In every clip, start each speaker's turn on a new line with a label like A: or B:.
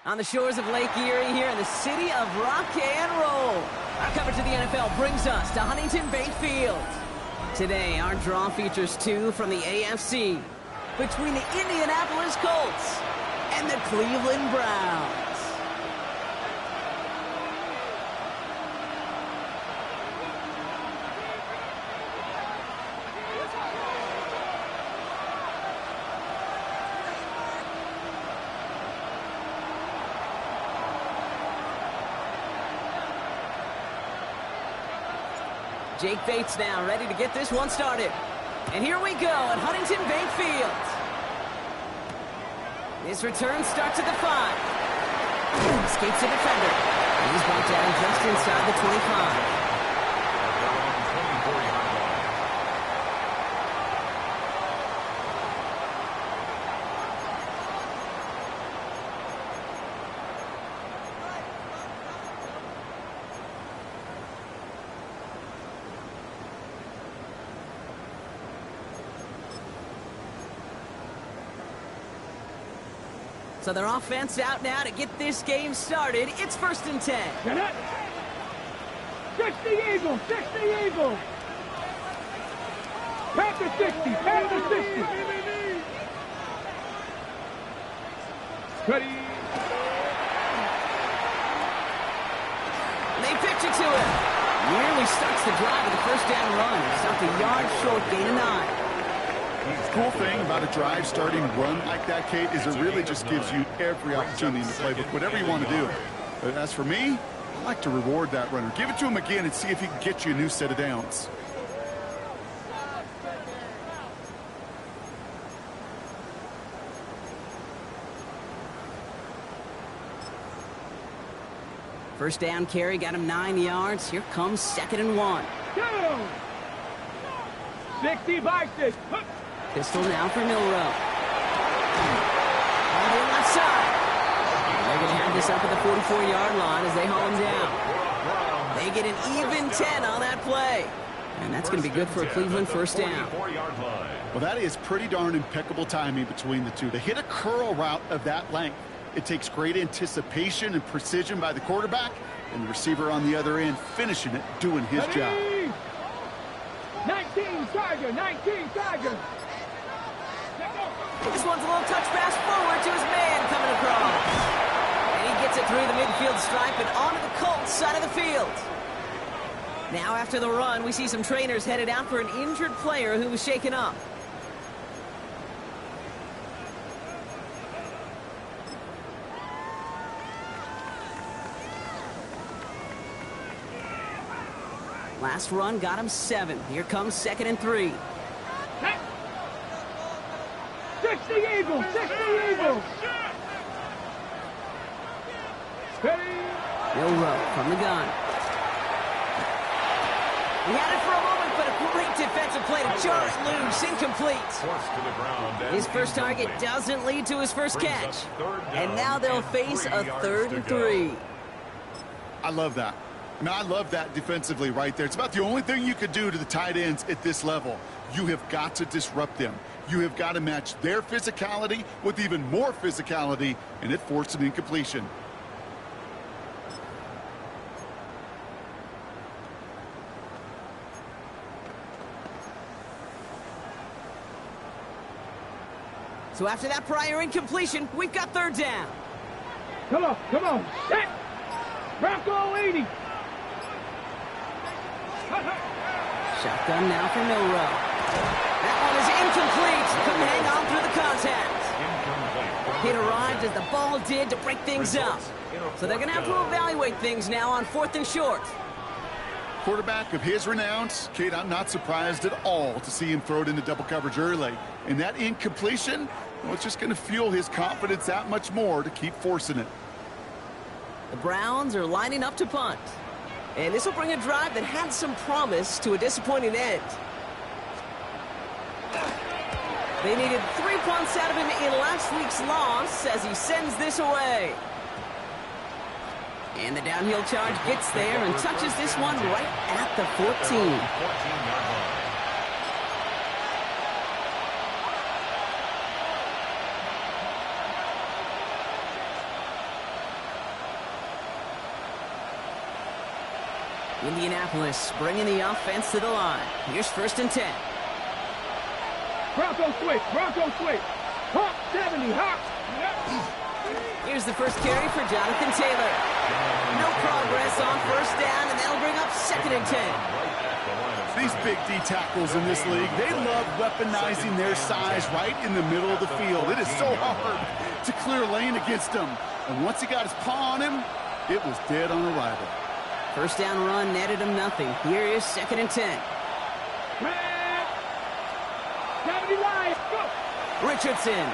A: On the shores of Lake Erie here in the city of rock and roll. Our coverage of the NFL brings us to Huntington Bank Field. Today, our draw features two from the AFC between the Indianapolis Colts and the Cleveland Browns. Jake Bates now ready to get this one started. And here we go at Huntington Bank Field. His return starts at the 5. Escapes the defender. And he's brought down just inside the 25. So their offense out now to get this game started. It's 1st and 10.
B: Get it. 60 Eagles, 60 Eagles. Pass the 60, pass the 60. Ready.
A: They pitch it to him. Nearly starts the drive with a 1st down run. Stopped a yard short, gain of 9.
C: The cool thing about a drive starting run like that, Kate, is it really just gives you every opportunity in the playbook, whatever you want to do. But as for me, I like to reward that runner. Give it to him again and see if he can get you a new set of downs.
A: First down carry got him 9 yards. Here comes 2nd and 1.
B: 60 by 6.
A: Pistol now for Milrow. On the left side. And they're going to have this up at the 44-yard line as they haul him down. They get an even 10 on that play. And that's going to be good for a Cleveland 1st down.
C: Well, that is pretty darn impeccable timing between the two. To hit a curl route of that length, it takes great anticipation and precision by the quarterback, and the receiver on the other end finishing it, doing his job.
B: 19 Tiger, 19 Tiger.
A: This one's a little touch pass forward to his man coming across. And he gets it through the midfield stripe and onto the Colts side of the field. Now after the run, we see some trainers headed out for an injured player who was shaken up. Last run got him 7. Here comes 2nd and 3.
B: 60 Eagles, 60 Eagles. Ready.
A: Milrow from the gun. He had it for a moment, but a great defensive play to jar it loose, incomplete. His first target doesn't lead to his first catch. And now they'll face a 3rd and 3.
C: I love that. I love that defensively right there. It's about the only thing you could do to the tight ends at this level. You have got to disrupt them. You have got to match their physicality with even more physicality, and it forced an incompletion.
A: So after that prior incompletion, we've got 3rd down.
B: Come on, come on. Set. Bronco 80.
A: Shotgun now for Milrow. That one is incomplete. Couldn't hang on through the contact. It arrived as the ball did to break things up. So they're going to have to evaluate things now on 4th and short.
C: Quarterback of his renounce, Kate, I'm not surprised at all to see him throw it into double coverage early. And that incompletion, well, it's just going to fuel his confidence that much more to keep forcing it.
A: The Browns are lining up to punt. And this will bring a drive that had some promise to a disappointing end. They needed 3 punts out of him in last week's loss as he sends this away. And the downhill charge gets there and touches this one right at the 14. Indianapolis bringing the offense to the line. Here's 1st and 10.
B: Bronco switch, Bronco switch. Hop 70, hop.
A: Here's the first carry for Jonathan Taylor. No progress on 1st down, and that'll bring up 2nd and 10.
C: These big D tackles in this league, they love weaponizing their size right in the middle of the field. It is so hard to clear lane against them. And once he got his paw on him, it was dead on arrival.
A: 1st down run netted him nothing. Here is 2nd and 10. Richardson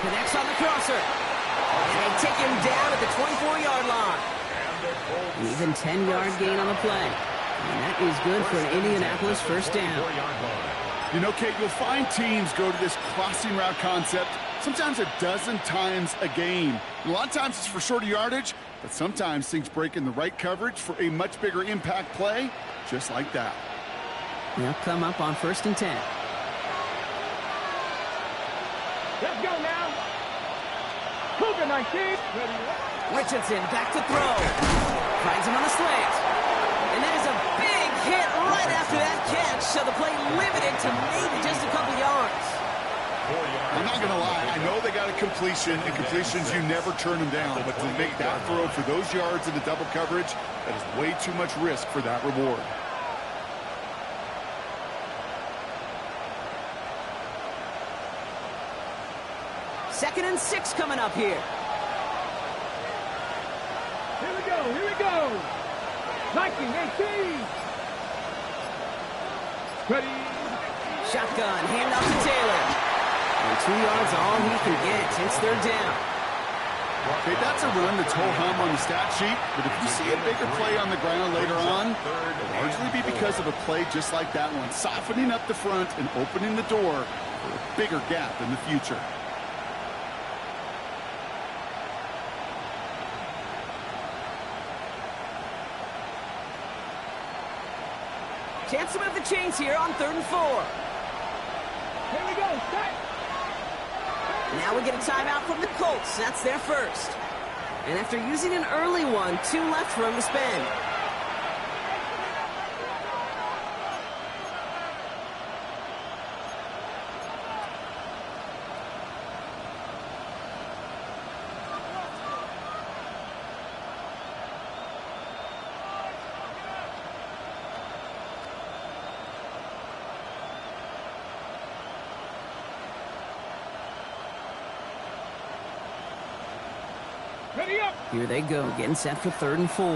A: connects on the crosser. And they take him down at the 24-yard line. An even 10-yard gain on the play. And that is good for an Indianapolis 1st down.
C: You know, Kate, you'll find teams go to this crossing route concept sometimes a dozen times a game. And a lot of times it's for shorter yardage, but sometimes things break in the right coverage for a much bigger impact play, just like that.
A: They'll come up on 1st and 10.
B: Let's go now. Cougar 19. Ready.
A: Richardson back to throw. Finds him on the slant. And that is a big hit right after that catch. So the play limited to maybe just a couple yards.
C: I'm not going to lie. I know they got a completion, and completions, you never turn them down. But to make that throw for those yards in the double coverage, that is way too much risk for that reward.
A: Second and 6 coming up here.
B: Here we go. Here we go. 19-18. Ready.
A: Shotgun, hand off to Taylor. And 2 yards all he can get. It's third down.
C: Okay, that's a run that's ho-hum on the stat sheet, but if you see a bigger play on the ground later on, it'll largely be because of a play just like that one, softening up the front and opening the door for a bigger gap in the future.
A: Chance to move the chains here on 3rd and 4.
B: Here we go. Set.
A: Now we get a timeout from the Colts. That's their first. And after using an early one, 2 left for him to spend.
B: Ready up.
A: Here they go, getting set for 3rd and 4.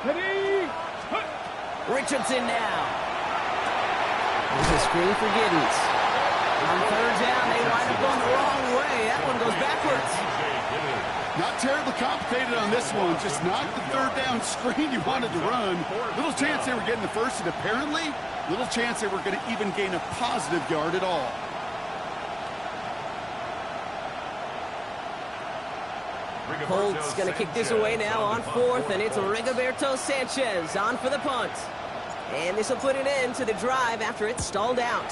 B: Ready. Hut.
A: Richardson now. There's a screen for Giddens. On 3rd down, they wind up going the wrong way. That one goes backwards.
C: Not terribly complicated on this one, just not the 3rd down screen you wanted to run. Little chance they were getting the first, and apparently, little chance they were going to even gain a positive yard at all.
A: Colts going to kick this away now on 4th, and it's Rigoberto Sanchez on for the punt. And this will put an end to the drive after it stalled out.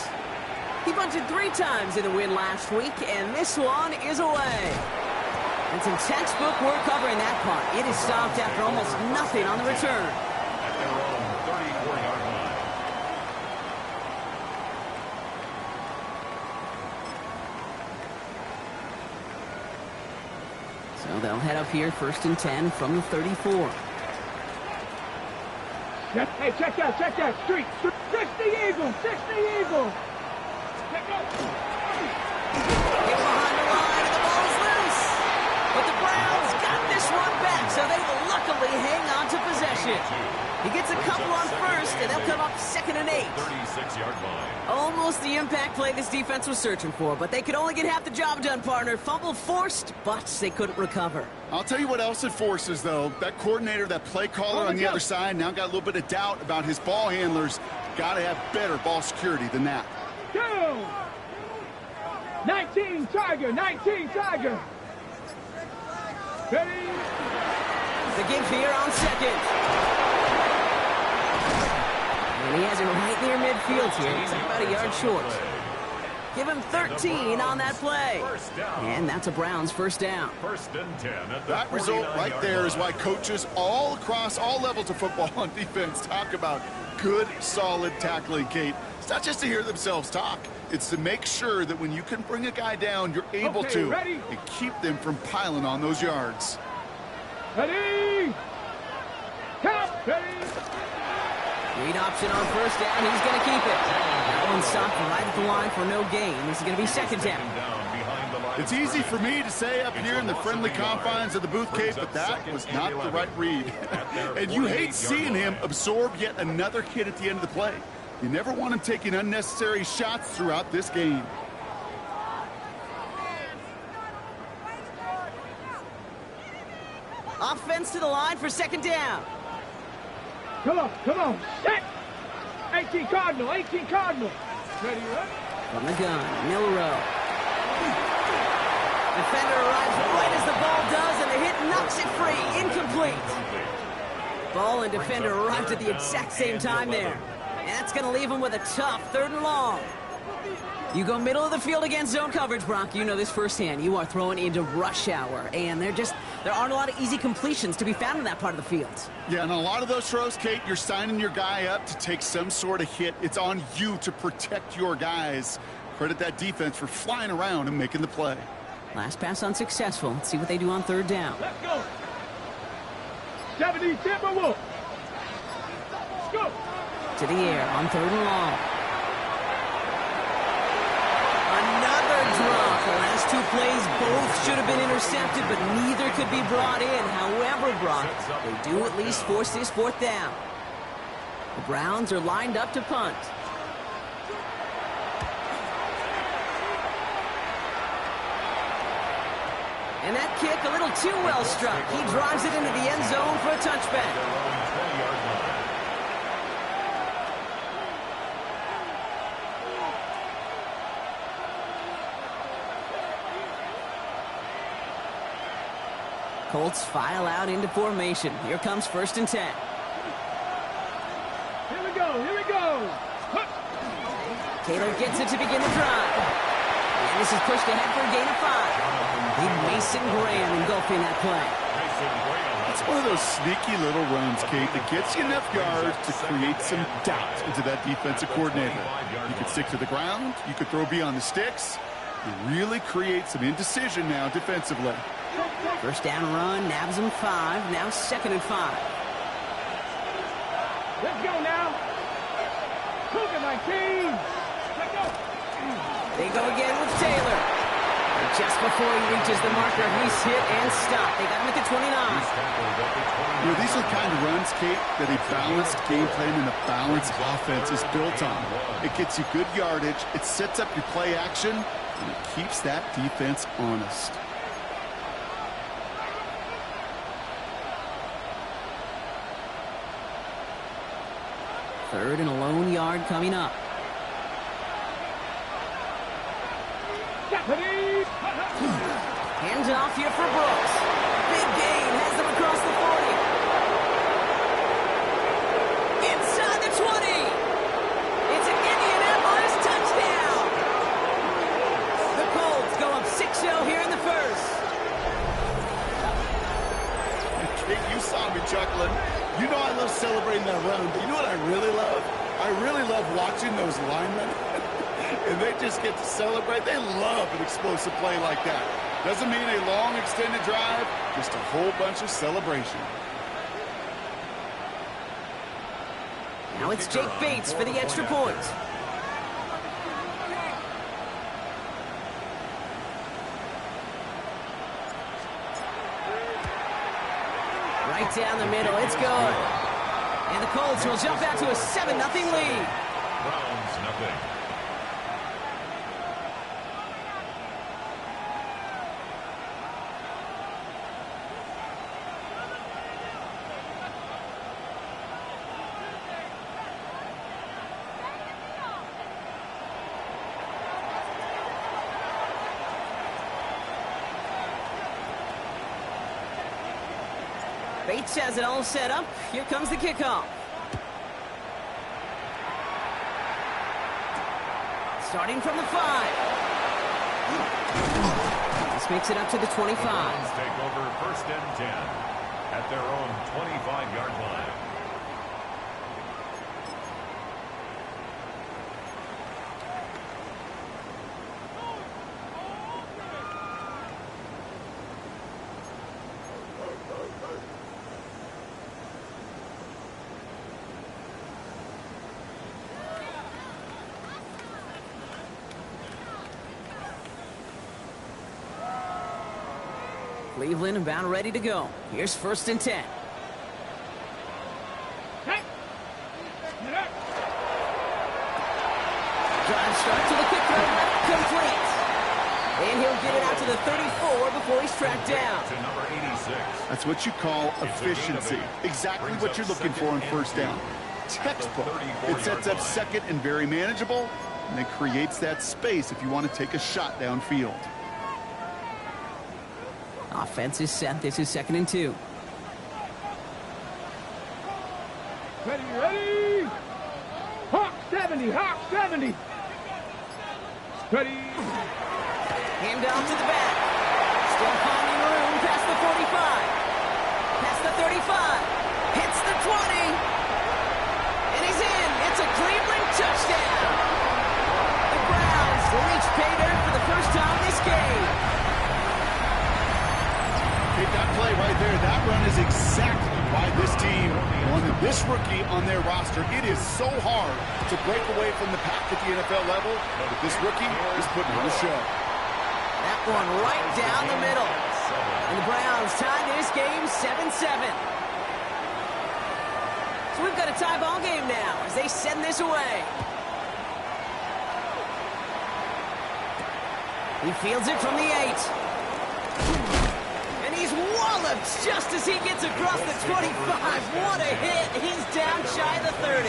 A: He punted 3 times in the win last week, and this one is away. And some textbook work covering that punt. It is stopped after almost nothing on the return.
D: At their own 34-yard line.
A: So they'll head up here 1st and 10 from the 34.
B: Hey, check that. Street. 60 Eagles. 60 Eagles. Check out.
A: Get behind the line, and the ball is loose. But the Browns got this one back, so they will luckily hang on to possession. He gets a couple on 1st, and they'll come up 2nd and 8.
D: 36-yard line.
A: Almost the impact play this defense was searching for, but they could only get half the job done, partner. Fumble forced, but they couldn't recover.
C: I'll tell you what else it forces, though. That coordinator, that play caller on the other side, now got a little bit of doubt about his ball handlers. Got to have better ball security than that.
B: 19 Tiger. Ready.
A: The give here on 2nd. And he has him right near midfield here. It's about a yard short. Give him 13 on that play. And that's a Browns 1st down.
D: 1st and 10 at the
C: That result right there is why coaches all across all levels of football on defense talk about good, solid tackling, Kate. It's not just to hear themselves talk. It's to make sure that when you can bring a guy down, you're able to and keep them from piling on those yards.
B: Ready. Count. Ready.
A: Read option on 1st down. He's going to keep it. That one stopped right at the line for no gain. This is going to be 2nd down.
C: It's easy for me to say up here in the friendly confines of the booth, Kate, but that was not the right read. And you hate seeing him absorb yet another hit at the end of the play. You never want him taking unnecessary shots throughout this game.
A: Offense to the line for 2nd down.
B: Come on. Set. 18 Cardinal. Ready, up.
A: From the gun, Milrow. Defender arrives right as the ball does, and the hit knocks it free. Incomplete. Ball and defender arrived at the exact same time there. And that's going to leave him with a tough 3rd and long. You go middle of the field against zone coverage, Brock. You know this firsthand. You are throwing into rush hour, and there aren't a lot of easy completions to be found in that part of the field.
C: Yeah, and a lot of those throws, Kate, you're signing your guy up to take some sort of hit. It's on you to protect your guys. Credit that defense for flying around and making the play.
A: Last pass unsuccessful. Let's see what they do on third down.
B: Let's go. 70 Timberwolves. Let's go.
A: To the air on third and long. Another drop. The last two plays both should have been intercepted, but neither could be brought in. However, Brock, they do at least force this fourth down. The Browns are lined up to punt. And that kick a little too well struck. He drives it into the end zone for a touchback. Colts file out into formation. Here comes 1st and 10.
B: Here we go. Here we go.
A: Taylor gets it to begin the drive. And this is pushed ahead for a gain of 5. Big Mason Graham engulfing that play.
C: It's one of those sneaky little runs, Kate, that gets you enough yards to create some doubt into that defensive coordinator. You could stick to the ground. You could throw beyond the sticks. You really create some indecision now defensively.
A: First down run, nabs him 5. Now 2nd and 5.
B: Let's go now. Look at my team. Let's go.
A: They go again with Taylor. And just before he reaches the marker, he's hit and stopped. They got him at the 29.
C: You know, these are the kind of runs, Kate, that a balanced game plan and a balanced offense is built on. It gets you good yardage, it sets up your play action, and it keeps that defense honest.
A: Third and a lone yard coming up. Hands it off here for Brooks. Big gain, has them across the 40. Inside the 20. It's an Indianapolis touchdown. The Colts go up 6-0 here in the first.
C: Kate, you saw me chuckling. You know I love celebrating that run, but you know what I really love? I really love watching those linemen. And they just get to celebrate. They love an explosive play like that. Doesn't mean a long extended drive, just a whole bunch of celebration.
A: Now it's Jake Bates for the extra point. Right down the middle, it's good. And the Colts will jump out to a 7-0 lead.
D: Browns nothing.
A: Bates has it all set up. Here comes the kickoff. Starting from the 5. This makes it up to the 25.
D: The Browns take over 1st and 10 at their own 25-yard line.
A: Cleveland about ready to go. Here's 1st and 10. Drive start to the quick throw left, complete. And he'll get it out to the 34 before he's tracked down.
D: To number 86.
C: That's what you call efficiency. Exactly what you're looking for on 1st down. Textbook. It sets up 2nd and very manageable, and it creates that space if you want to take a shot downfield.
A: Offense is set. This is 2nd and 2.
B: Ready, ready. Hawk 70, Hawk 70. Ready.
A: Hand off to the back. Still finding room past the 45. Past the 35. Hits the 20. And he's in. It's a Cleveland touchdown. The Browns reach pay dirt for the first time this game.
C: Hey, that play right there, that run is exactly why this team wanted this rookie on their roster. It is so hard to break away from the pack at the NFL level, but this rookie is putting on a show.
A: That one right down the middle. And the Browns tie this game 7-7. So we've got a tie ball game now as they send this away. He fields it from the 8. And he's walloped just as he gets across the 25. What a hit. He's down shy of the 30.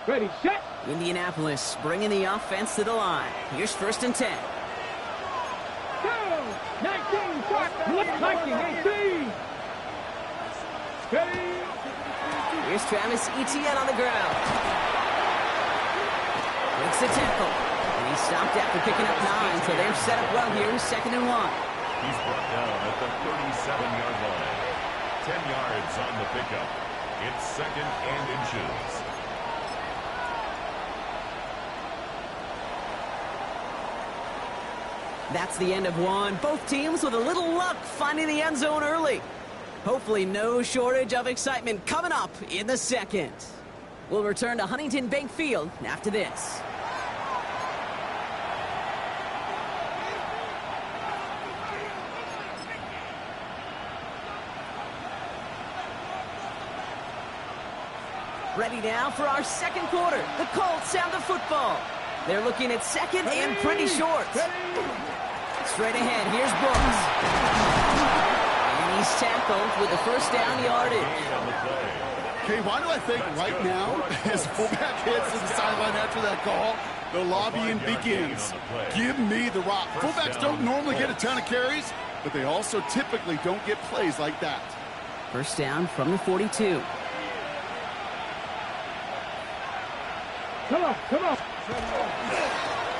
B: Ready, set.
A: Indianapolis bringing the offense to the line. Here's 1st and 10.
B: Go. 19, start. 19, 18. Ready.
A: Here's Travis Etienne on the ground. Makes the tackle. And he stopped after picking up 9, so they're set up well here. 2nd and 1.
D: He's brought down at the 37-yard line. 10 yards on the pickup. It's 2nd and inches.
A: That's the end of one. Both teams with a little luck finding the end zone early. Hopefully no shortage of excitement coming up in the second. We'll return to Huntington Bank Field after this. Ready now for our second quarter. The Colts have the football. They're looking at second and pretty short. Straight ahead, here's Brooks. And he's tackled with the first down yardage.
C: Okay, why do I think right now, as fullback hits to the sideline after that call, the lobbying begins. Give me the rock. Fullbacks don't normally get a ton of carries, but they also typically don't get plays like that.
A: First down from the 42.
B: Come on, come on.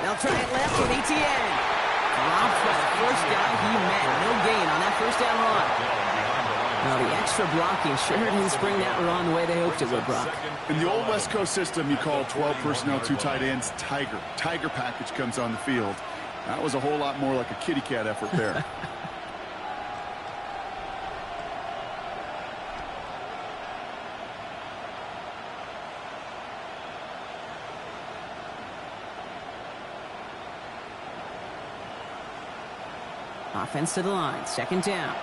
A: They'll try it left with Etienne. Dropped by the first guy he met. No gain on that first down run. Now the extra blocking sure didn't spring that run the way they hoped it would, Brock.
C: In the old West Coast system, you call 12 personnel, 2 tight ends, Tiger. Tiger package comes on the field. That was a whole lot more like a kitty cat effort there.
A: Offense to the line. Second down.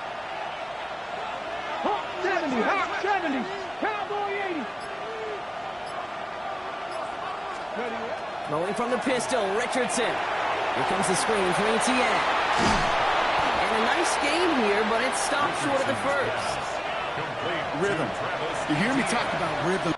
B: Hawk 70, Hawk 70, Cowboy 80. Ready.
A: Throwing from the pistol, Richardson. Here comes the screen from Etienne. And a nice game here, but it stopped short of the first.
C: Rhythm. You hear me talk about rhythm.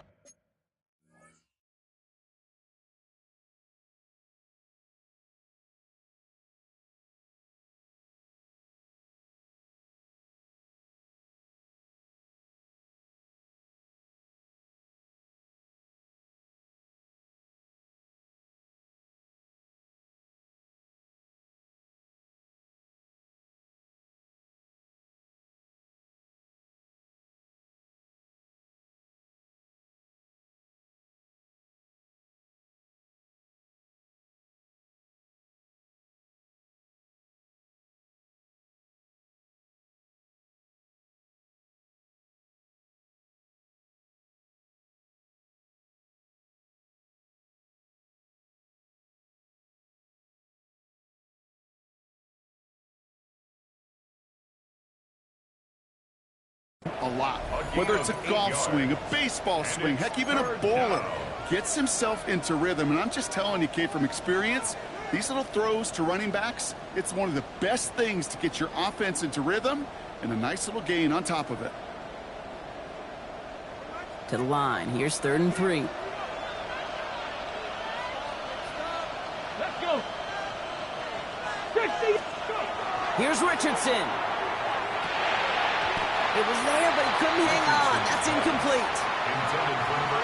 C: A lot. Whether it's a golf swing, a baseball swing, heck, even a bowler gets himself into rhythm. And I'm just telling you, Kate, from experience, these little throws to running backs, it's one of the best things to get your offense into rhythm and a nice little gain on top of it.
A: To the line. Here's 3rd and 3.
B: Let's 60.
A: Here's Richardson. It was there, but he couldn't hang on. That's incomplete.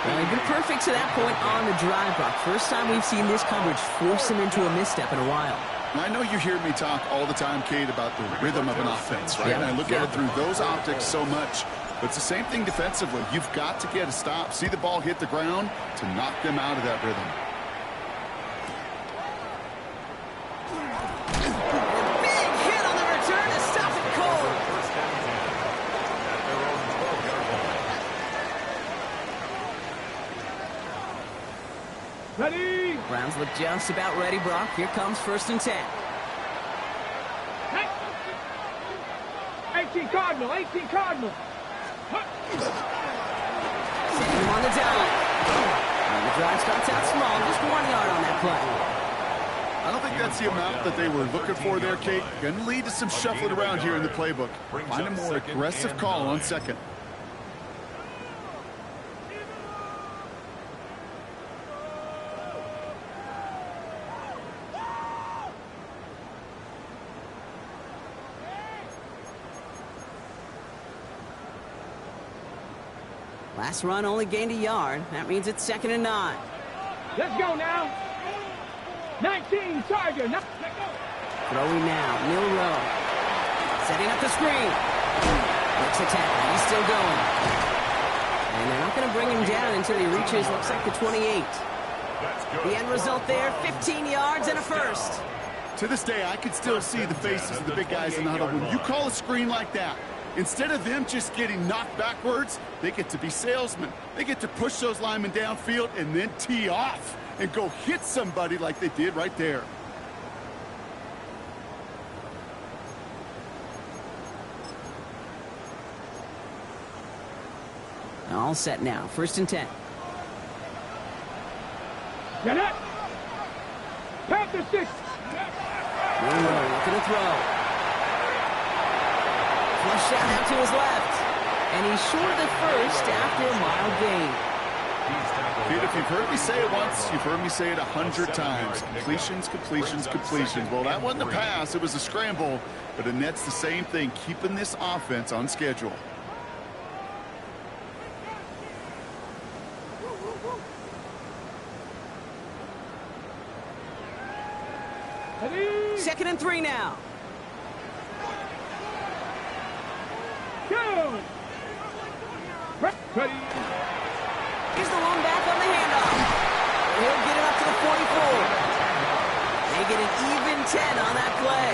A: Well, he'd been perfect to that point on the drive, Brock. First time we've seen this coverage force him into a misstep in a while.
C: I know you hear me talk all the time, Kate, about the rhythm of an offense, right? And I look at it through those optics so much. But it's the same thing defensively. You've got to get a stop, see the ball hit the ground to knock them out of that rhythm.
A: Big hit on the return to stop it cold.
B: Ready.
A: Browns look just about ready, Brock. Here comes 1st and 10.
B: 18 Cardinal, 18 Cardinal.
A: Sending him on the down. And the drive starts out small, just 1 yard on that play.
C: I don't think that's the amount that they were looking for there, Kate. Going to lead to some shuffling around here in the playbook. Find a more aggressive call on 2nd.
A: Last run only gained a yard. That means it's 2nd and 9.
B: Let's go now. 19 Tiger.
A: Throwing now, Milrow. Setting up the screen. Looks attack. He's still going. And they're not going to bring him down until he reaches, looks like the 28. The end result there, 15 yards and a first.
C: To this day, I can still see the faces of the big guys in the huddle. When you call a screen like that, instead of them just getting knocked backwards, they get to be salesmen. They get to push those linemen downfield and then tee off and go hit somebody like they did right there.
A: All set now. 1st and 10.
B: Get it. Panther 6.
A: Milrow looking to throw. Flushed out to his left. And he's short of the first after a mild gain.
C: Pete, if you've heard me say it once, you've heard me say it 100 times. Completions, completions, completions. Well, that wasn't a pass. It was a scramble. But it nets the same thing, keeping this offense on schedule.
B: Ready.
A: 2nd and 3 now.
B: Go. Ready.
A: Here's the lone back on the handoff. He'll get it up to the 44. They get an even 10 on that play.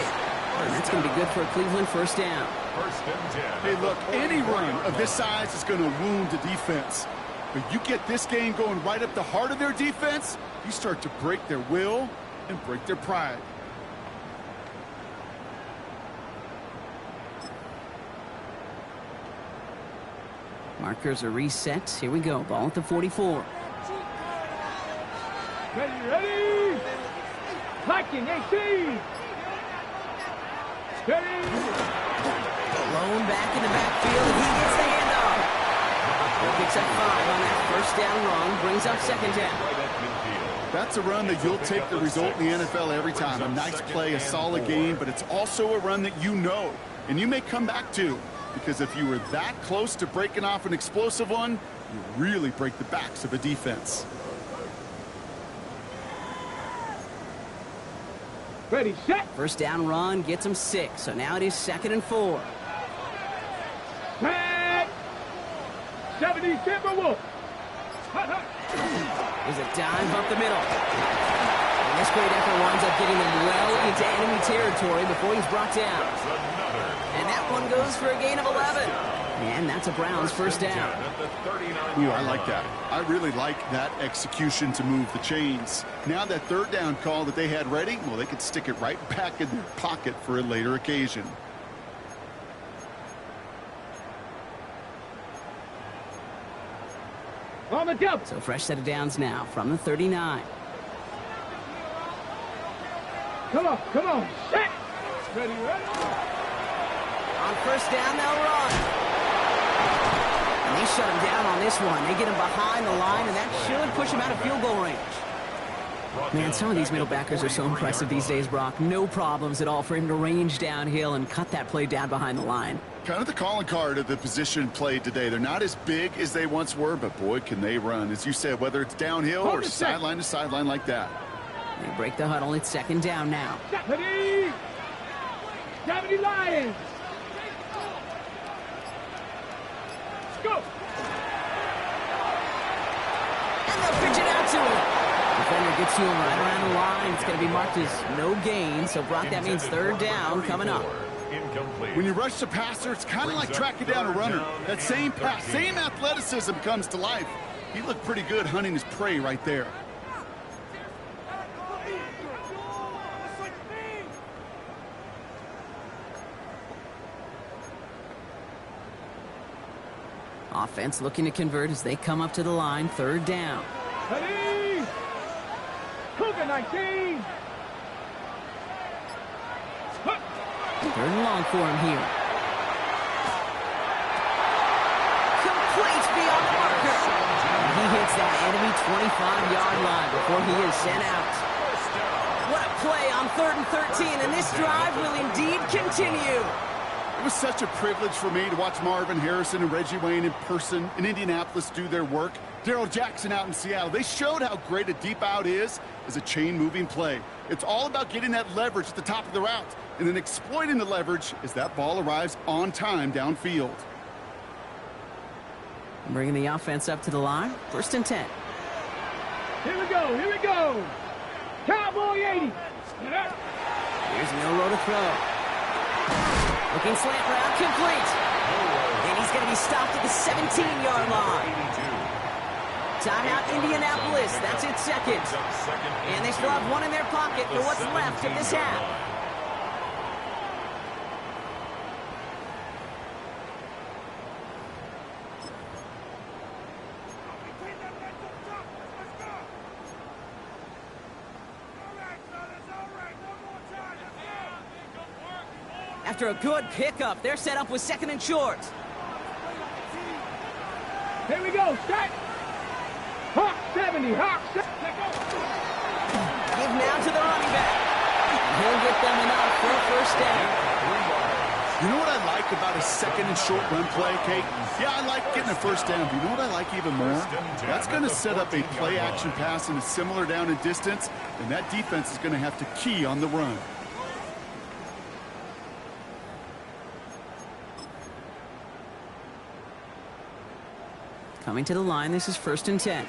A: And that's going to be good for a Cleveland 1st down.
D: 1st and 10.
C: Hey, look, any run of this size is going to wound the defense. But you get this game going right up the heart of their defense, you start to break their will and break their pride.
A: Markers are reset. Here we go. Ball at the 44.
B: Ready. Blocking 18. Ready.
A: Lone back in the backfield, and he gets the handoff. He picks up 5 on that 1st down run, brings up 2nd down.
C: That's a run that you'll take the result in the NFL every time. A nice play, a solid game, but it's also a run that you know, and you may come back to. Because if you were that close to breaking off an explosive one, you really break the backs of a defense.
B: Ready, set.
A: 1st down run gets him 6, so now it is 2nd and 4.
B: Set. 70 Timberwolves.
A: There's a dive up the middle. And this great effort winds up getting them well into enemy territory before he's brought down. And that one goes for a gain of 11. And that's a Browns 1st down.
C: Ooh, I like that. I really like that execution to move the chains. Now that 3rd down call that they had ready, well, they could stick it right back in their pocket for a later occasion.
B: On the double.
A: So fresh set of downs now from the 39.
B: Come on. Set. Ready.
A: On 1st down, they'll run. And they shut him down on this one. They get him behind the line, and that should push him out of field goal range. Man, some of these middle backers are so impressive these days, Brock. No problems at all for him to range downhill and cut that play down behind the line.
C: Kind of the calling card of the position played today. They're not as big as they once were, but boy, can they run. As you said, whether it's downhill or sideline to sideline like that.
A: They break the huddle. It's second down now.
B: 70 Lions. Go.
A: And they'll pitch it out to him. Defender gets to him right around the line. It's going to be marked as no gain. So, Brock, that means third down coming up.
C: When you rush the passer, it's kind of like tracking down a runner. That same pass, same athleticism comes to life. He looked pretty good hunting his prey right there.
A: Offense looking to convert as they come up to the line. Third down.
B: Ready. Cougar 19.
A: Third and long for him here. Complete beyond the marker. And he hits that enemy 25-yard line before he is sent out. What a play on 3rd and 13, and this drive will indeed continue.
C: It was such a privilege for me to watch Marvin Harrison and Reggie Wayne in person in Indianapolis do their work. Darrell Jackson out in Seattle. They showed how great a deep out is as a chain-moving play. It's all about getting that leverage at the top of the route and then exploiting the leverage as that ball arrives on time downfield.
A: Bringing the offense up to the line. 1st and 10.
B: Here we go. Here we go. Cowboy 80.
A: Here's no row to throw. Looking slant route, complete. And he's going to be stopped at the 17-yard line. Timeout, Indianapolis. That's its second. And they still have one in their pocket for what's left of this half. After a good pickup, they're set up with 2nd and short.
B: Here we go. Set. Hawk 70. Hawk 70.
A: Give now to the running back. He'll get them enough for a 1st down.
C: You know what I like about a 2nd and short run play, Kate? Yeah, I like getting a 1st down. But you know what I like even more? That's going to set up a play-action pass in a similar down and distance, and that defense is going to have to key on the run.
A: Coming to the line, this is 1st and 10.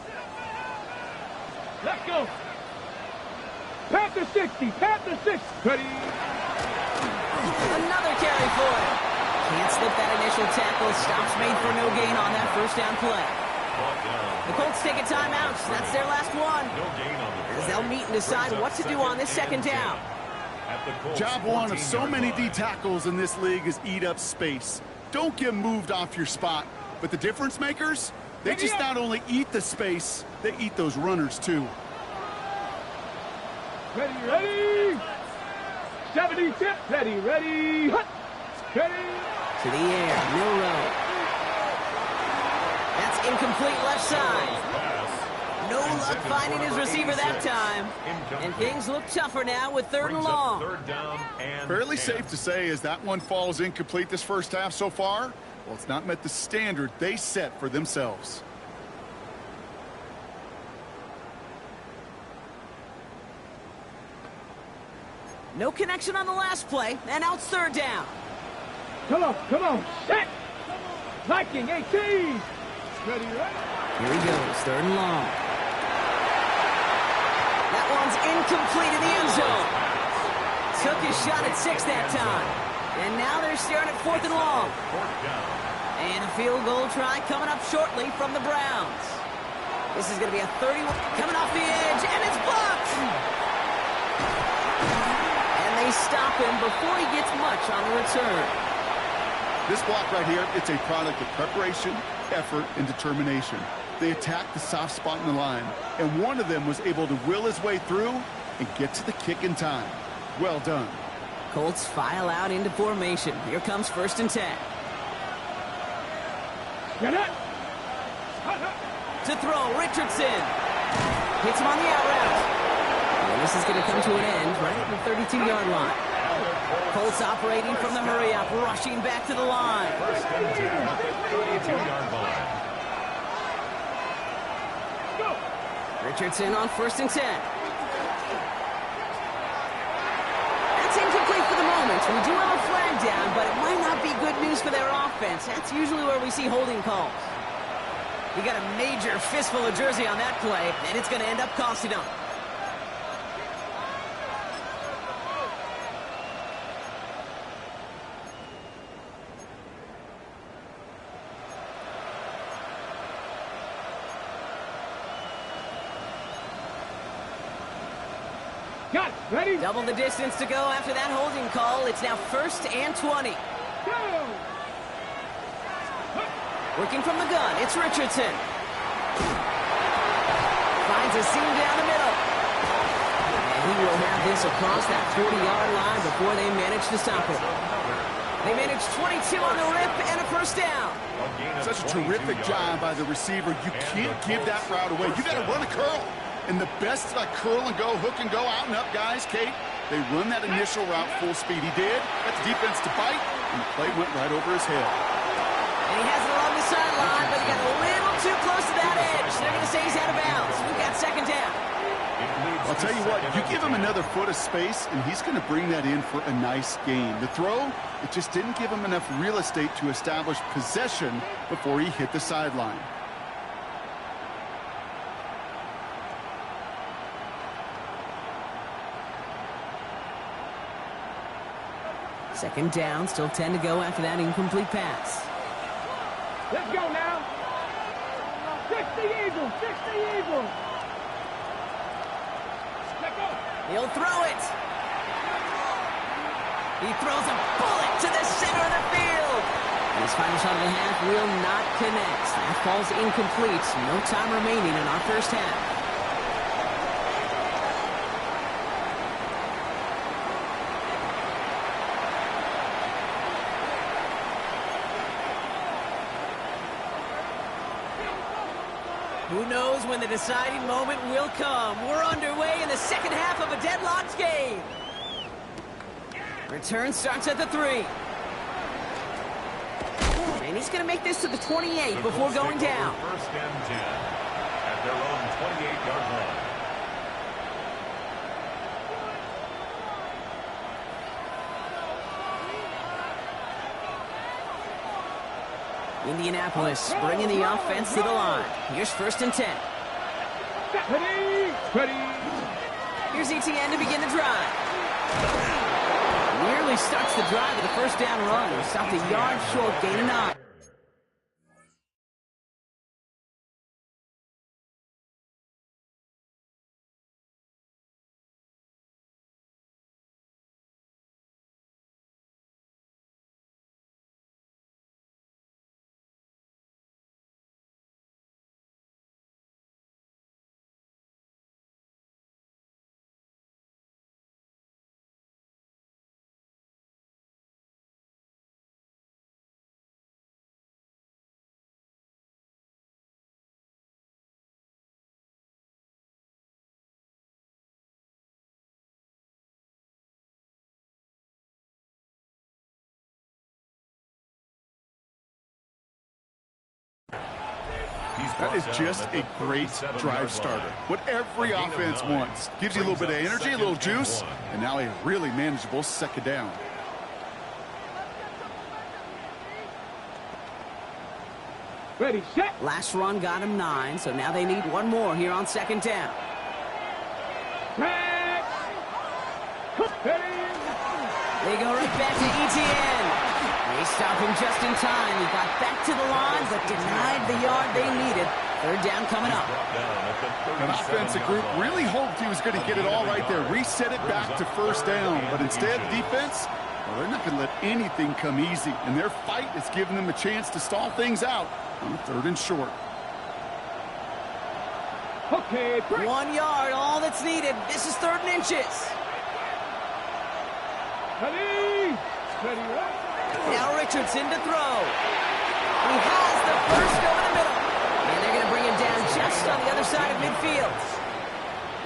B: Let's go. Panther 60. Panther 60. Ready.
A: Another carry for him. Can't slip that initial tackle. Stops made for no gain on that 1st down play. The Colts take a timeout. That's their last one. As they'll meet and decide what to do on this 2nd down.
C: Job one of so many D tackles in this league is eat up space. Don't get moved off your spot. But the difference makers, they just not only eat the space, they eat those runners too.
B: Ready, ready. 70 tip. Ready, ready. Hut. Ready.
A: To the air, Milrow. That's incomplete left side. No luck finding his receiver that time. And things look tougher now with 3rd and long.
C: Fairly safe to say as that one falls incomplete this 1st half so far. Well, it's not met the standard they set for themselves.
A: No connection on the last play, and now it's 3rd down.
B: Come on, set. Viking 18. Ready, ready.
A: Here he goes, 3rd and long. That one's incomplete in the end zone. Took his shot at 6 that time. And now they're staring at 4th and long. And a field goal try coming up shortly from the Browns. This is going to be a 31 coming off the edge, and it's blocked. And they stop him before he gets much on the return.
C: This block right here, it's a product of preparation, effort, and determination. They attacked the soft spot in the line, and one of them was able to will his way through and get to the kick in time. Well done.
A: Colts file out into formation. Here comes 1st and 10.
B: Get it.
A: To throw, Richardson. Hits him on the out route. And this is going to come to an end right at the 32-yard line. Colts operating from the hurry-up, rushing back to the line.
D: First and 10 at the 32-yard line.
A: Richardson on 1st and 10. That's incomplete for the moment. We do have a flag down, but it might not be good news for their offense. That's usually where we see holding calls. He got a major fistful of jersey on that play, and it's going to end up costing him.
B: Got it. Ready?
A: Double the distance to go after that holding call. It's now 1st and 20.
B: Go!
A: Working from the gun, it's Richardson. Finds a seam down the middle. And he will have this across that 40-yard line before they manage to stop him. They manage 22 on the rip and a 1st down.
C: Such a terrific job by the receiver. You can't give that route away. You got to run a curl. And the best curl and go, hook and go, out and up guys, Kate, they run that initial route full speed. He did. Got the defense to bite, and the play went right over his head.
A: And he has it along the sideline, but he got a little too close to that edge. They're going to say he's out of bounds. We've got 2nd down.
C: I'll tell you what, you give him another foot of space, and he's going to bring that in for a nice gain. The throw, it just didn't give him enough real estate to establish possession before he hit the sideline.
A: Second down, still 10 to go after that incomplete pass.
B: Let's go now. 60 Eagles, 60 Eagles. Let go.
A: He'll throw it. He throws a bullet to the center of the field. And his final shot of the half will not connect. That falls incomplete. No time remaining in our 1st half. Who knows when the deciding moment will come. We're underway in the 2nd half of a deadlocked game. Return starts at the 3. And he's going to make this to the 28 before going down.
D: 1st and 10 at their own 28-yard line.
A: Indianapolis bringing the offense to the line. Here's 1st and 10.
B: Ready? Ready?
A: Here's ETN to begin the drive. Nearly starts the drive with a 1st down run. He stopped a yard short, gain of 9.
C: That is just a great drive starter. What every offense wants. Gives you a little bit of energy, a little juice, and now a really manageable 2nd down.
B: Ready, set.
A: Last run got him 9, so now they need one more here on 2nd down.
B: Set. Ready?
A: They go right back to ETN. They stop him just in time. He got back to the line, but denied the yard they needed. 3rd down coming up.
C: An offensive group really hoped he was going to get it all right there. Reset it back to 1st down. But instead, defense, well, they're not going to let anything come easy. And their fight is giving them a chance to stall things out on 3rd and short.
B: Okay, break.
A: 1 yard, all that's needed. This is 3rd and inches.
B: Ready? Ready, right?
A: Now Richardson to throw. He has the 1st over the middle. And they're going to bring him down just on the other side of midfield.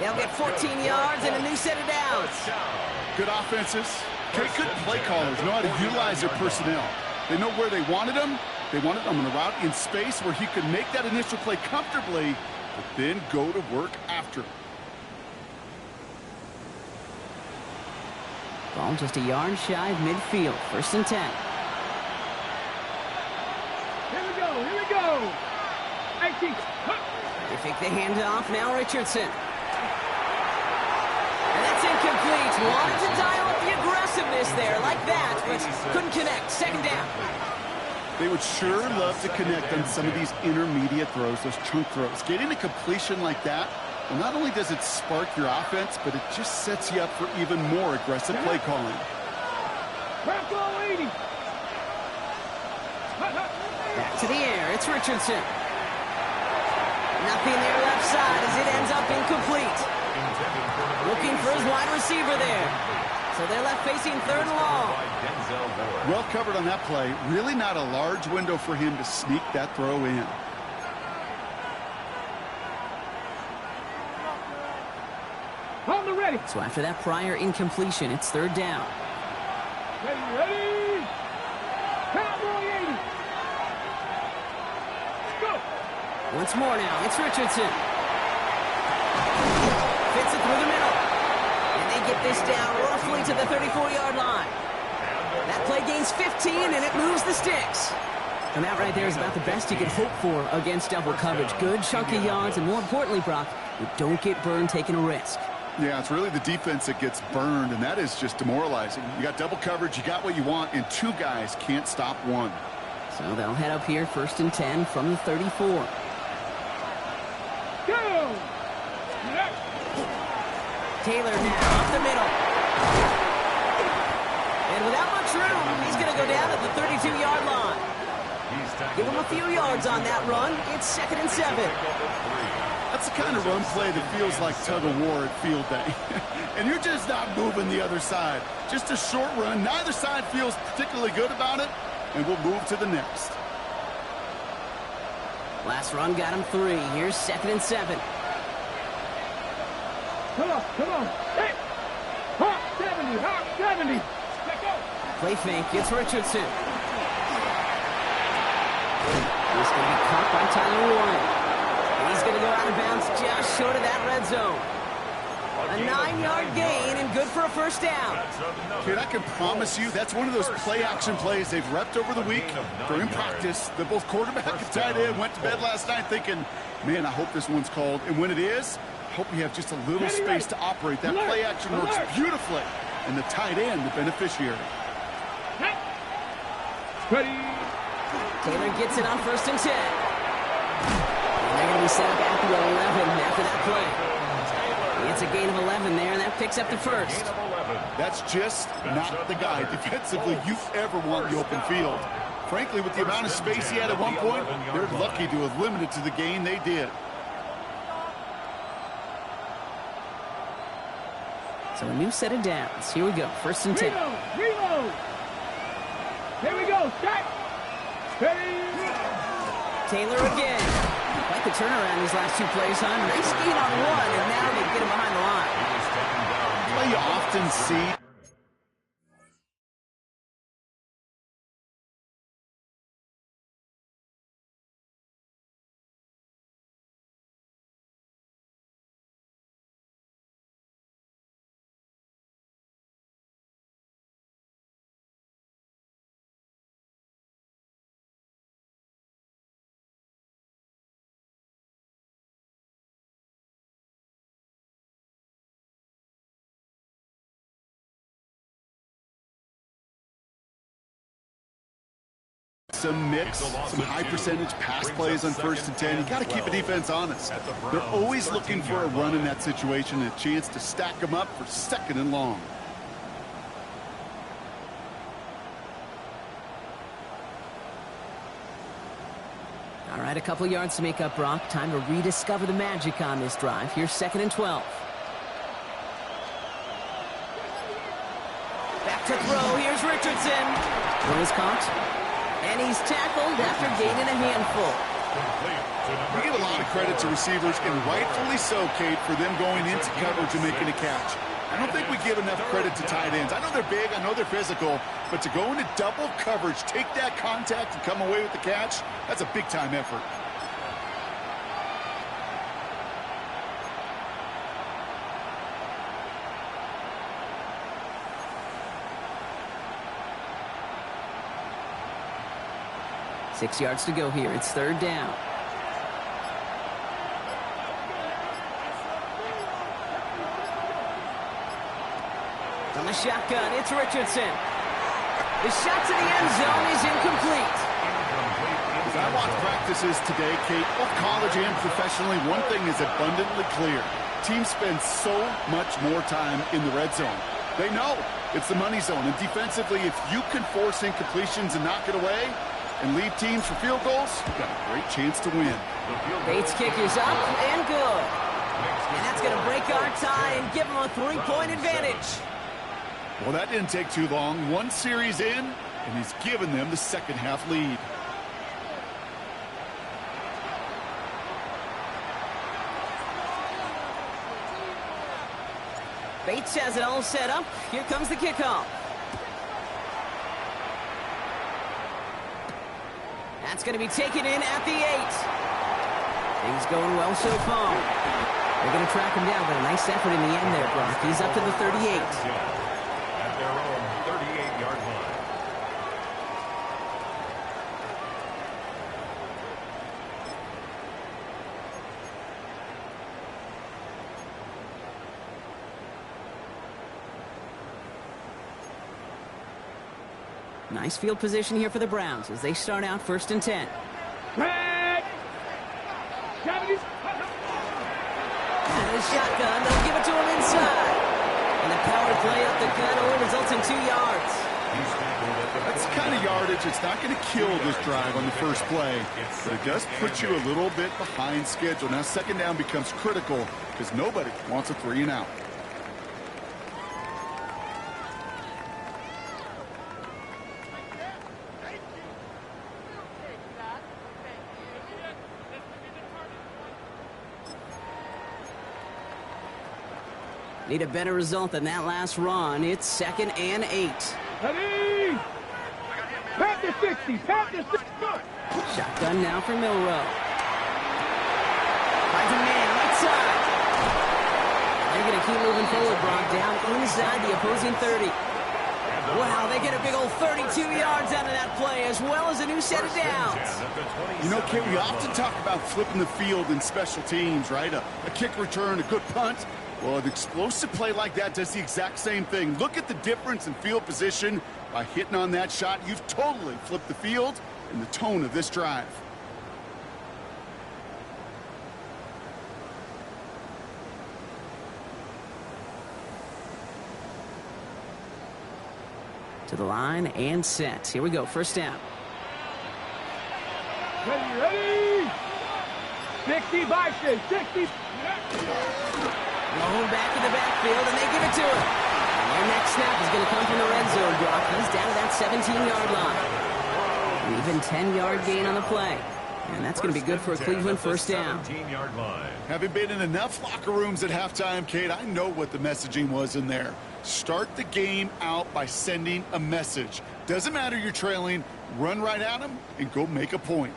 A: They'll get 14 yards and a new set of downs.
C: Good offenses. Okay, good play callers know how to utilize their personnel. They know where they wanted them. They wanted them on a route in space where he could make that initial play comfortably, but then go to work after.
A: Ball just a yard shy of midfield. 1st and 10.
B: Here we go, here we go. 18.
A: They fake the handoff, now Richardson. And that's incomplete. Wanted to dial up the aggressiveness there like that, but couldn't connect. 2nd down.
C: They would sure love to connect on some of these intermediate throws, those chunk throws. Getting a completion like that, well, not only does it spark your offense, but it just sets you up for even more aggressive play calling.
B: Back low 80.
A: Back to the air, it's Richardson. Nothing there left side as it ends up incomplete. Looking for his wide receiver there. So they're left facing 3rd and long.
C: Well covered on that play. Really not a large window for him to sneak that throw in.
B: On the ready.
A: So after that prior incompletion, it's 3rd down.
B: Ready. Cowboy 80. Go.
A: Once more now, it's Richardson. Fits it through the middle. And they get this down roughly to the 34-yard line. That play gains 15, and it moves the sticks. And that right there is about the best you can hope for against double coverage. Good chunky yards, and more importantly, Brock, you don't get burned taking a risk.
C: Yeah, it's really the defense that gets burned, and that is just demoralizing. You got double coverage, you got what you want, and 2 guys can't stop 1.
A: So they'll head up here 1st and 10 from the 34.
B: Go.
A: Taylor now up the middle. And without much room, he's going to go down at the 32-yard line. Give him a few yards on that run. It's 2nd and 7.
C: That's the kind of run play that feels like tug-of-war at field day. And you're just not moving the other side. Just a short run. Neither side feels particularly good about it, and we'll move to the next.
A: Last run got him 3. Here's 2nd and 7.
B: Come on, come on. Hey. Hawk 70, Hawk 70. Let go.
A: Play fake, it's Richardson. He's going to be caught by Tyler Warren. And he's going to go out of bounds just short of that red zone. A 9-yard gain and good for a 1st down.
C: Kid, I can promise you that's one of those play-action plays they've repped over the week during practice. That both quarterback and tight end went to bed last night thinking, man, I hope this one's called. And when it is, I hope you have just a little space to operate. That play-action works beautifully. And the tight end, the beneficiary.
B: Ready.
A: Taylor gets it on 1st and 10. And they're going to be set up at the 11 after that play. It's a gain of 11 there, and that picks up the 1st.
C: That's just not the guy defensively you ever want in the open field. Frankly, with the amount of space he had at one point, they're lucky to have limited to the gain they did.
A: So a new set of downs. Here we go, 1st and 10.
B: Reload. Here we go, set. Ready.
A: Taylor again. Quite the turnaround these last 2 plays, huh? Nice gain on 1, and now they get him behind the line.
C: Play you often see. Some mix, some high percentage pass plays on 1st and 10. You got to keep a defense honest. They're always looking for a run in that situation and a chance to stack them up for 2nd and long.
A: All right, a couple yards to make up, Brock. Time to rediscover the magic on this drive. Here's 2nd and 12. Back to throw. Here's Richardson. Throw is caught. And he's tackled after gaining a handful.
C: We give a lot of credit to receivers, and rightfully so, Kate, for them going into coverage and making a catch. I don't think we give enough credit to tight ends. I know they're big, I know they're physical, but to go into double coverage, take that contact, and come away with the catch, that's a big-time effort.
A: Six yards to go here. It's third down. From the shotgun, it's Richardson. The shot to the end zone is incomplete.
C: As I watch practices today, Kate, both college and professionally, one thing is abundantly clear. Teams spend so much more time in the red zone. They know it's the money zone. And defensively, if you can force incompletions and knock it away and lead teams for field goals, you've got a great chance to win.
A: Bates' kick is up and good. And that's going to break our tie and give them a 3-point advantage.
C: Well, that didn't take too long. One series in, and he's given them the second half lead.
A: Bates has it all set up. Here comes the kickoff. That's going to be taken in at the 8. Things going well so far. They're going to track him down, but a nice effort in the end there, Brock. He's up to the 38.
D: At their own 38-yard line.
A: Nice field position here for the Browns as they start out 1st and 10.
B: Red.
A: And the shotgun, they'll give it to him inside. And the power play up the gut only results in 2 yards.
C: That's the kind of yardage it's not going to kill this drive on the first play, but it does put you a little bit behind schedule. Now second down becomes critical because nobody wants a 3 and out.
A: Need a better result than that last run. It's 2nd and 8.
B: Ready. Pat the 60. Pat the 60.
A: Shotgun now for Milrow. Finds a man right side. They're going to keep moving forward, Brock, down inside the opposing 30. Wow, they get a big old 32 yards out of that play, as well as a new set of downs.
C: You know, Kate, we often talk about flipping the field in special teams, right? A kick return, a good punt. Well, an explosive play like that does the exact same thing. Look at the difference in field position. By hitting on that shot, you've totally flipped the field and the tone of this drive.
A: To the line and set. Here we go, 1st down.
B: Ready. 60 by 6. 60.
A: Blown back in the backfield, and they give it to him. And their next snap is going to come from the red zone, Brock. He's down to that 17-yard line. Even 10-yard gain on the play. And that's going to be good for a Cleveland 1st down.
D: 17-yard line.
C: Having been in enough locker rooms at halftime, Kate, I know what the messaging was in there. Start the game out by sending a message. Doesn't matter you're trailing, run right at them and go make a point.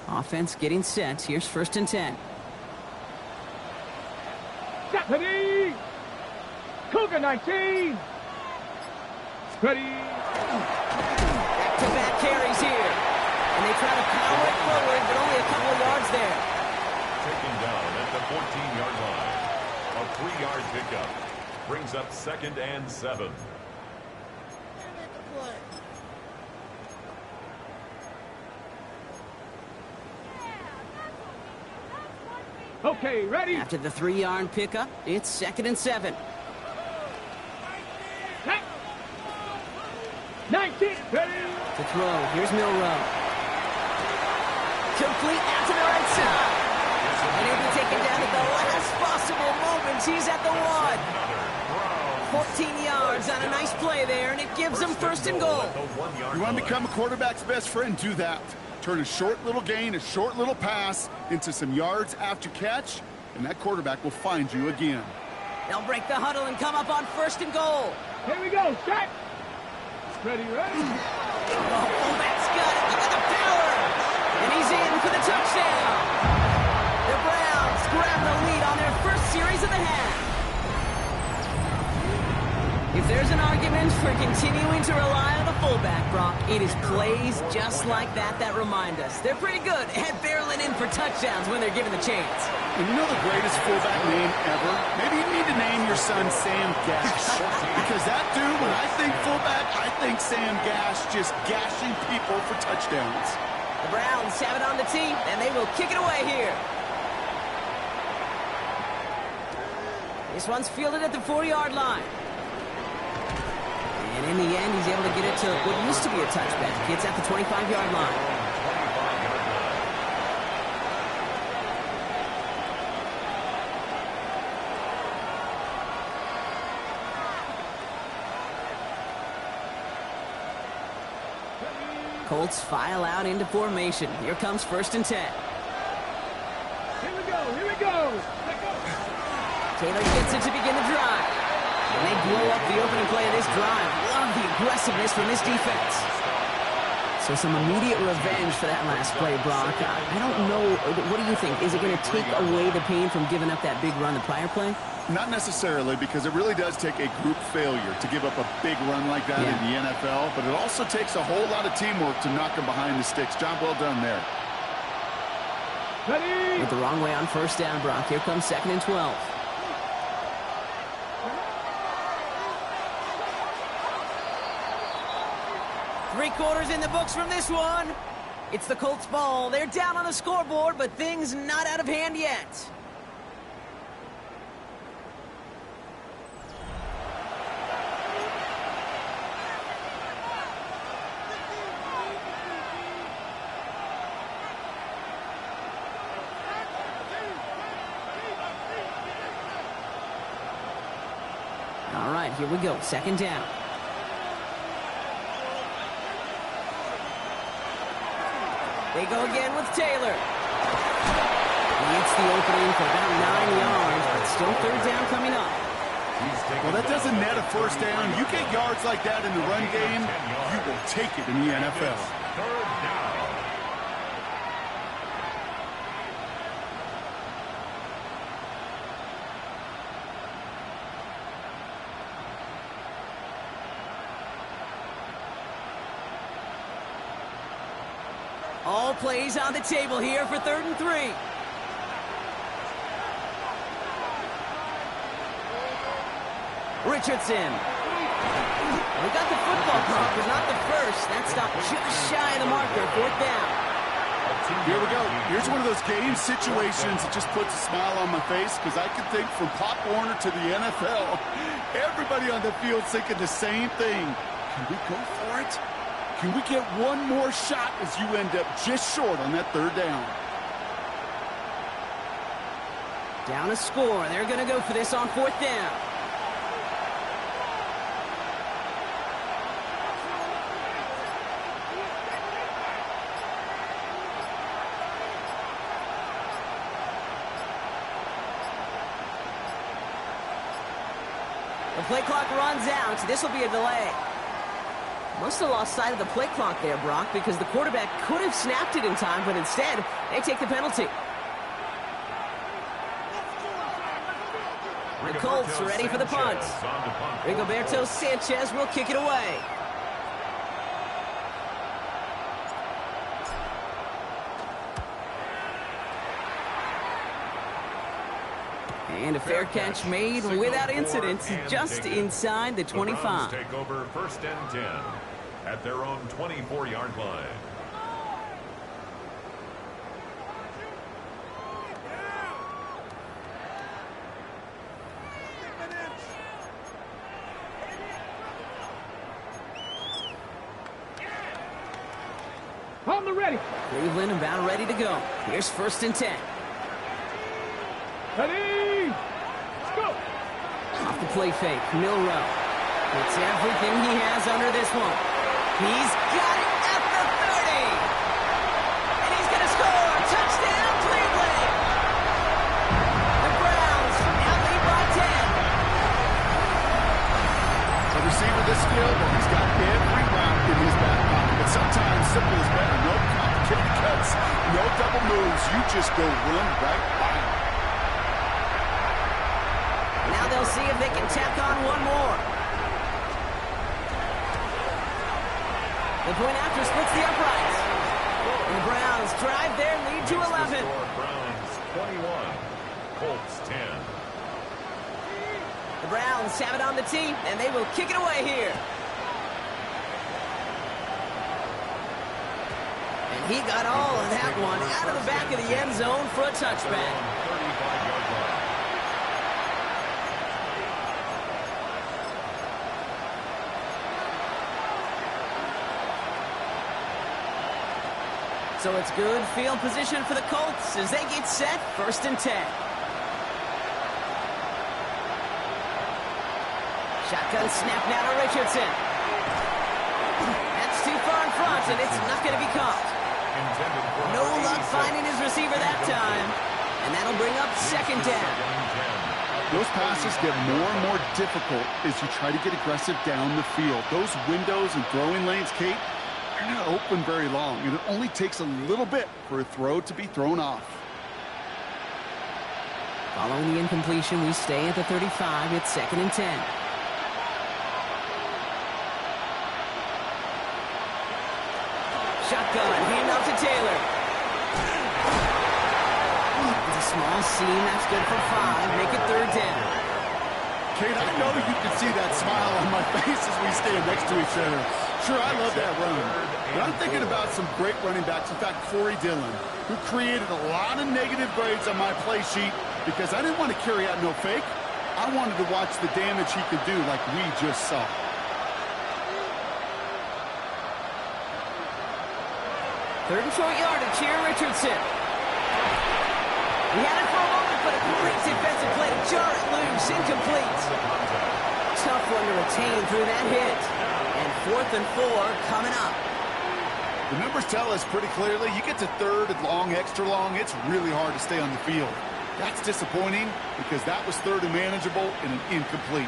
A: Offense getting set. Here's 1st and 10.
B: Ready. Cougar 19. Ready.
A: Back-to-back carries here. And they try to power it forward, but only a couple of yards there.
D: Taken down at the 14-yard line. A 3-yard pickup. Brings up 2nd and 7.
B: Okay, ready.
A: After the 3-yard pickup, it's 2nd and 7.
B: 19. Ready.
A: To throw, here's Milrow. Complete out to the right side. And he'll be taken down at the last possible moments. He's at the 1. 14 yards on a nice play there, and it gives them 1st and goal.
C: You want to become a quarterback's best friend? Do that. Turn a short little gain, a short little pass into some yards after catch, and that quarterback will find you again.
A: They'll break the huddle and come up on 1st and goal.
B: Here we go, set. Ready, ready.
A: Oh, fullback's got it. Look at the power. And he's in for the touchdown. The Browns grab the lead on their first series of the half. If there's an argument for continuing to rely on the fullback, Brock, it is plays just like that that remind us. They're pretty good at barreling in for touchdowns when they're given the chance.
C: And you know the greatest fullback name ever? Maybe you need to name your son Sam Gash. Because that dude, when I think fullback, I think Sam Gash just gashing people for touchdowns.
A: The Browns have it on the tee, and they will kick it away here. This one's fielded at the 4-yard line. And in the end, he's able to get it to what used to be a touchback. It's at the 25-yard line. Colts file out into formation. Here comes 1st and 10.
B: Here we go, here we go.
A: Taylor gets it to begin the drive. And they blow up the opening play of this drive. Love the aggressiveness from this defense. So some immediate revenge for that last play, Brock. I don't know. What do you think? Is it going to take away the pain from giving up that big run the prior play?
C: Not necessarily, because it really does take a group failure to give up a big run like that in the NFL, but it also takes a whole lot of teamwork to knock them behind the sticks. Job well done there.
B: Ready.
A: With the wrong way on 1st down, Brock. Here comes 2nd and 12. Three-quarters in the books from this one. It's the Colts ball. They're down on the scoreboard, but things not out of hand yet. All right, here we go. 2nd down. They go again with Taylor. He hits the opening for about 9 yards, but still 3rd down coming up.
C: Well, that doesn't net a 1st down. You get yards like that in the run game, you will take it in the NFL.
D: 3rd down.
A: All plays on the table here for 3rd and 3. Richardson. We got the football clock, but not the first. That stopped just shy of the marker. 4th down.
C: Here we go. Here's one of those game situations that just puts a smile on my face, because I can think from Pop Warner to the NFL, everybody on the field thinking the same thing. Can we go for it? Can we get one more shot as you end up just short on that 3rd down?
A: Down a score. They're going to go for this on 4th down. The play clock runs out. This will be a delay. Must have lost sight of the play clock there, Brock, because the quarterback could have snapped it in time, but instead, they take the penalty. The Colts ready for the punt. Rigoberto Sanchez will kick it away. And a fair catch made without incident, just inside the 25.
D: Take over 1st and 10 at their own 24-yard line.
B: On the ready.
A: Cleveland about ready to go. Here's 1st and 10.
B: Ready. Let's go.
A: Off the play fake, Milrow. It's everything he has under this one. He's got it at the 30.
C: the skill, but he's got every route in his back pocket. But sometimes simple is better. No complicated cuts, no double moves. You just go run right by him.
A: Now they'll see if they can tack on one more. The point after splits the uprights. And the Browns drive their lead to 11.
D: Browns 21, Colts 10.
A: The Browns have it on the tee, and they will kick it away here. And he got all of that one out of the back of the end zone for a touchback.
D: 35-yard line.
A: So it's good field position for the Colts as they get set, 1st and 10. Shotgun snap now to Richardson. That's too far in front, and it's not going to be caught. No luck finding his receiver that time. And that'll bring up 2nd down.
C: Those passes get more and more difficult as you try to get aggressive down the field. Those windows and throwing lanes, Kate, they're not open very long, and it only takes a little bit for a throw to be thrown off.
A: Following the incompletion, we stay at the 35. It's 2nd and 10. Shotgun, handoff to Taylor. It's a small seam, that's good for 5. Make it 3rd down.
C: Kate, I know you can see that smile on my face as we stand next to each other. Sure, I love that run. But I'm thinking about some great running backs. In fact, Corey Dillon, who created a lot of negative grades on my play sheet because I didn't want to carry out no fake. I wanted to watch the damage he could do like we just saw.
A: Third and short yardage here, Richardson. He had it for a moment, but a great defensive play to jar it loose, incomplete. Tough one to retain through that hit. And 4th and 4 coming up.
C: The numbers tell us pretty clearly, you get to 3rd and long, extra long, it's really hard to stay on the field. That's disappointing because that was 3rd and manageable and an incomplete.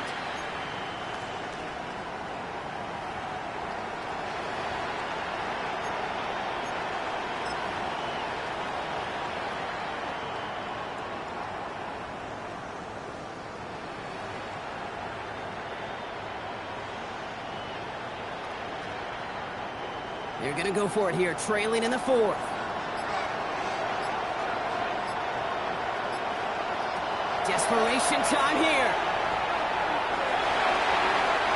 A: They're going to go for it here, trailing in the 4th. Desperation time here.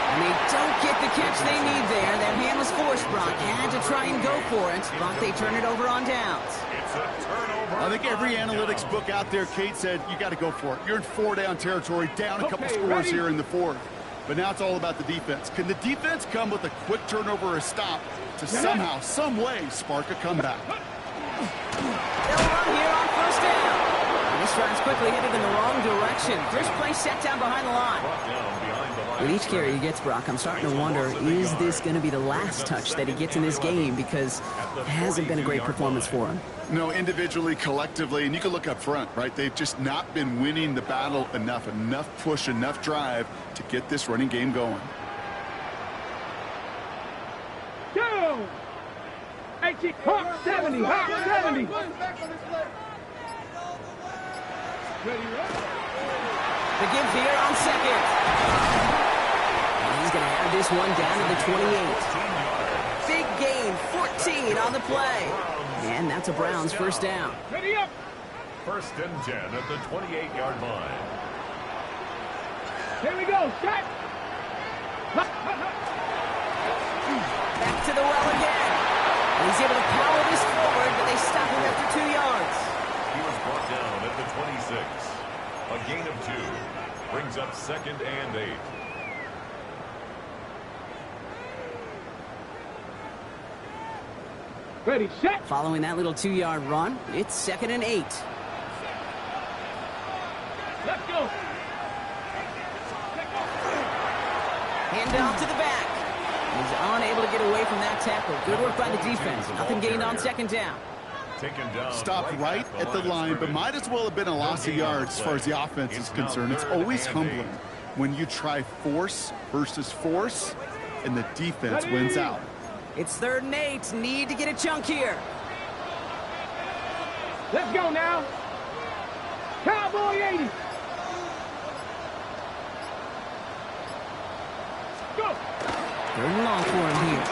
A: And they don't get the catch they need there. Their hand was forced, Brock. Had to try and go for it. Brock, they turn it over on downs.
D: It's a turnover.
C: I think every analytics book out there, Kate, said you got to go for it. You're in 4-down territory, down a couple scores here in the 4th. But now it's all about the defense. Can the defense come with a quick turnover or a stop to somehow, some way, spark a comeback?
A: They'll run here on 1st down. And this drive's quickly headed in the wrong direction. First play set down behind the line. With each carry he gets, Brock, I'm starting to wonder, is this going to be the last touch that he gets in this game? Because it hasn't been a great performance for him.
C: No, individually, collectively, and you can look up front, right? They've just not been winning the battle enough push, enough drive to get this running game going.
B: Go! 80, Hawk 70, Hawk 70.
A: The give here on 2nd. And he's going to have this one down to the 28. Big gain, 14 on the play. And that's a Browns 1st down.
B: Ready up.
D: 1st and 10 at the 28-yard line.
B: Here we go, set.
A: Back to the well again. And he's able to power this forward, but they stop him after 2 yards.
D: He was brought down at the 26. A gain of 2. Brings up 2nd and 8.
B: Ready, set.
A: Following that little 2-yard run, it's 2nd and 8.
B: Let's go.
A: Hand off to the back. He's unable to get away from that tackle. Good work by the defense. Nothing gained on 2nd down.
D: Taken down.
C: Stopped right at the line, but might as well have been a loss of yards as far as the offense is concerned. It's always humbling when you try force versus force, and the defense wins out.
A: It's 3rd and 8. Need to get a chunk here.
B: Let's go now. Cowboy 80. Go.
A: 3rd and long for him here.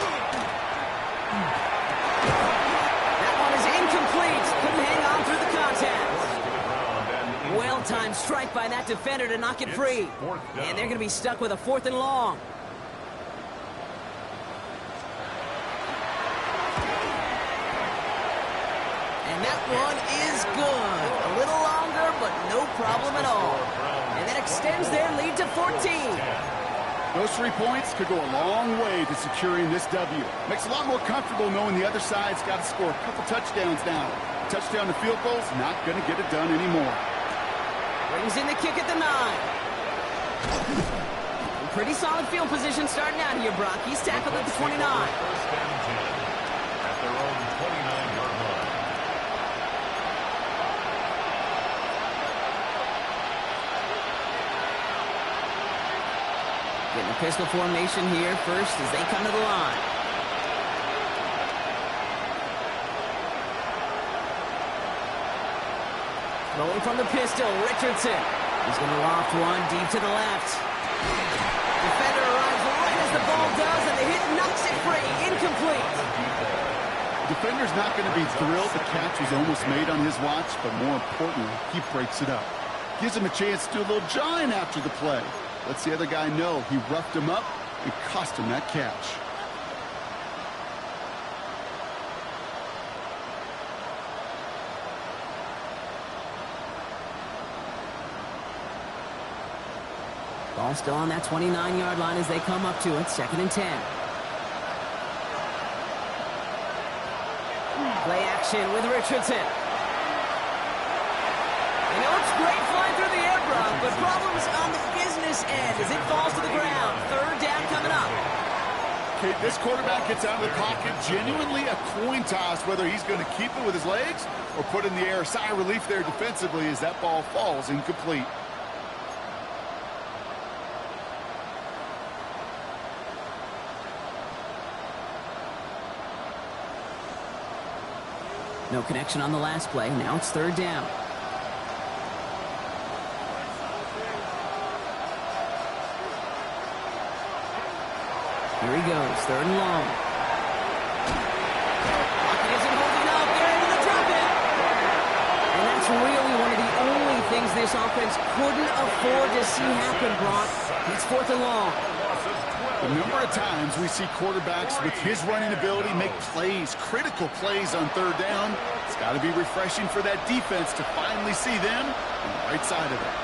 A: That one is incomplete. Couldn't hang on through the contact. Well-timed strike by that defender to knock it free. And they're going to be stuck with a 4th and long. And that one is good. A little longer, but no problem at all. And that extends their lead to 14.
C: Those 3 points could go a long way to securing this W. Makes it a lot more comfortable knowing the other side's got to score a couple touchdowns now. A touchdown to field goal's not going to get it done anymore.
A: Brings in the kick at the 9. Pretty solid field position starting out here, Brock. He's tackled at the 29.
D: First and 10 at their own 29-yard line.
A: Getting a pistol formation here first as they come to the line. Rolling from the pistol, Richardson. He's going to loft one deep to the left. Defender arrives right as the ball does, and the hit knocks it free. Incomplete.
C: Defender's not going to be thrilled the catch was almost made on his watch, but more importantly, he breaks it up. Gives him a chance to do a little jawing after the play. Lets the other guy know he roughed him up and cost him that catch.
A: Ball still on that 29-yard line as they come up to it. 2nd and 10. Play action with Richardson. You know, it's great flying through the air, Brock, but problems on the business end as it falls to the ground. 3rd down coming up.
C: Okay, this quarterback gets out of the pocket, genuinely a coin toss whether he's going to keep it with his legs or put in the air. Sigh of relief there defensively as that ball falls incomplete.
A: No connection on the last play. Now it's 3rd down. Here he goes, 3rd and long. Pocket isn't holding up. They're able to drop it. And that's really one of the only things this offense couldn't afford to see happen, Brock. It's 4th and long.
C: The number of times we see quarterbacks with his running ability make plays, critical plays on 3rd down, it's got to be refreshing for that defense to finally see them on the right side of it.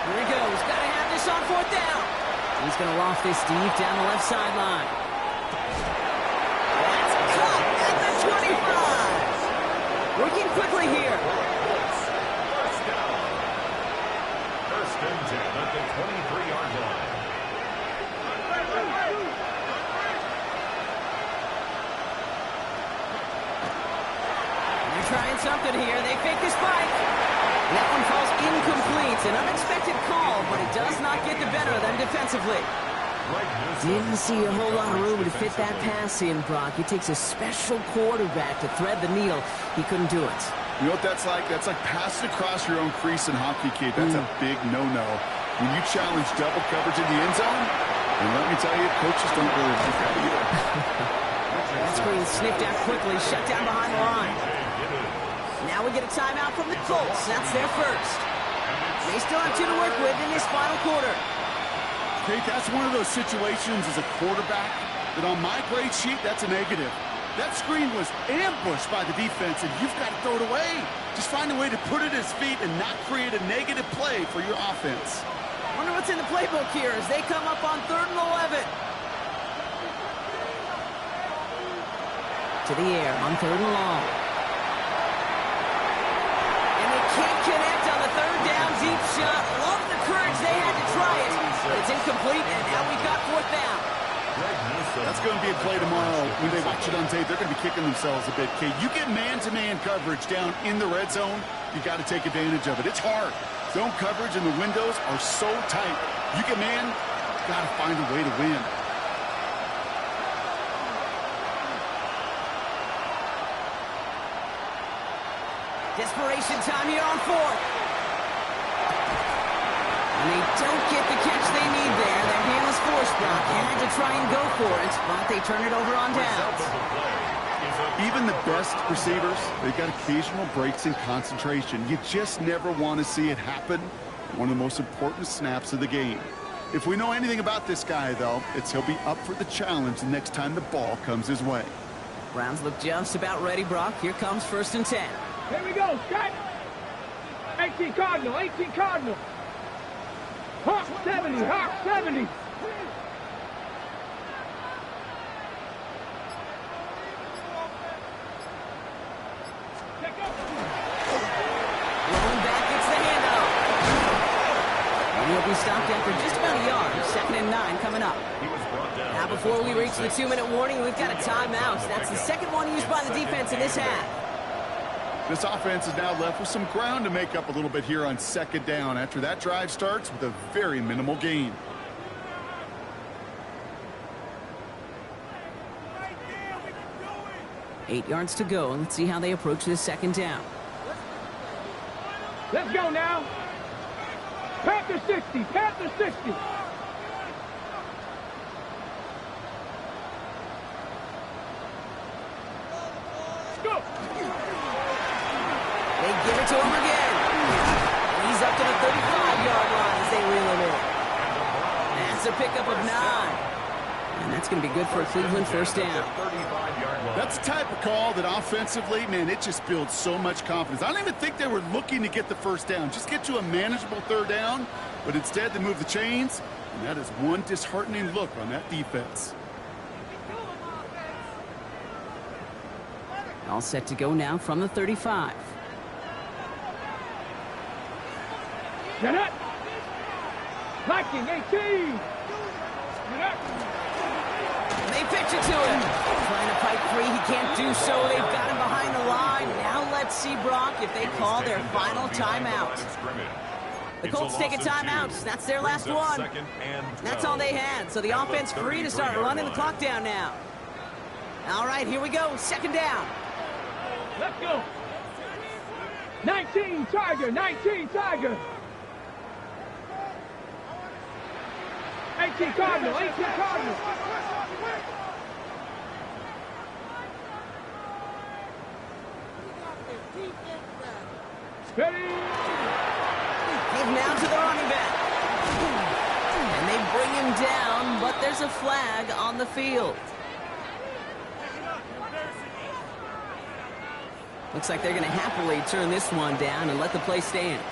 A: Here he goes. Got to have this on 4th down. He's going to loft this deep down the left sideline. That's caught at the 25. Working quickly here.
D: First down. 1st and 10 at the 23-yard line.
A: They're trying something here. They fake the spike. That one falls incomplete. An unexpected call, but it does not get the better of them defensively. Didn't see a whole lot of room to fit that pass in, Brock. It takes a special quarterback to thread the needle. He couldn't do it.
C: You know what that's like? That's like passing across your own crease in hockey, kid. That's a big no-no. When you challenge double coverage in the end zone, and let me tell you, coaches don't really like that either.
A: That screen sniffed out quickly, shut down behind the line. Now we get a timeout from the Colts. That's their first. They still have 2 to work with in this final quarter.
C: Okay, that's one of those situations as a quarterback that on my grade sheet, that's a negative. That screen was ambushed by the defense, and you've got to throw it away. Just find a way to put it at his feet and not create a negative play for your offense.
A: Wonder what's in the playbook here as they come up on 3rd and 11. To the air on 3rd and long. And they can't connect on the 3rd down deep shot. Love the courage they had to try it. But it's incomplete, and now we've got 4th down.
C: That's going to be a play tomorrow. When they watch it on tape, they're going to be kicking themselves a bit. Okay, you get man-to-man coverage down in the red zone, you got to take advantage of it. It's hard. Zone coverage and the windows are so tight. You get man, got to find a way to win.
A: Desperation time here on fourth. And they don't get the catch they need there. Their hand was forced, Brock. Had to try and go for it, but they turn it over on downs.
C: Even the best receivers, they've got occasional breaks in concentration. You just never want to see it happen. One of the most important snaps of the game. If we know anything about this guy, though, it's he'll be up for the challenge the next time the ball comes his way.
A: Browns look just about ready, Brock. Here comes 1st and 10.
B: Here we go, Scott. 18 Cardinal, 18 Cardinal. Hawk 70, Hawk 70.
A: Rolling back, gets the handoff. And he'll be stopped after just about a yard. 2nd and 9 coming up. Now before we reach the 2-minute warning, we've got a timeout. That's the second one used by the defense in this half.
C: This offense is now left with some ground to make up a little bit here on 2nd down after that drive starts with a very minimal gain.
A: Eight yards to go. Let's see how they approach this 2nd down.
B: Let's go now. Panther 60, Panther 60. Go.
A: They give it to him again. He's up to the 35-yard line as they reel him in. That's a pickup of 9. And that's going to be good for a Cleveland 1st down.
C: That's the type of call that offensively, man, it just builds so much confidence. I don't even think they were looking to get the 1st down. Just get to a manageable 3rd down. But instead, they move the chains. And that is one disheartening look on that defense.
A: All set to go now from the 35.
B: Get up. Viking 18. Get up.
A: They pitch it to him. Trying to fight free. He can't do so. They've got him behind the line. Now let's see, Brock, if they call their final timeout. The Colts take a timeout. That's their last one. That's all they had. So the offense free to start running the clock down now. All right, here we go. 2nd down.
B: Let's go. 19 Tiger, 19 Tiger. 18 Cardinal, 18 Cardinal. Ready.
A: Give now to the running back. And they bring him down, but there's a flag on the field. Looks like they're going to happily turn this one down and let the play stand.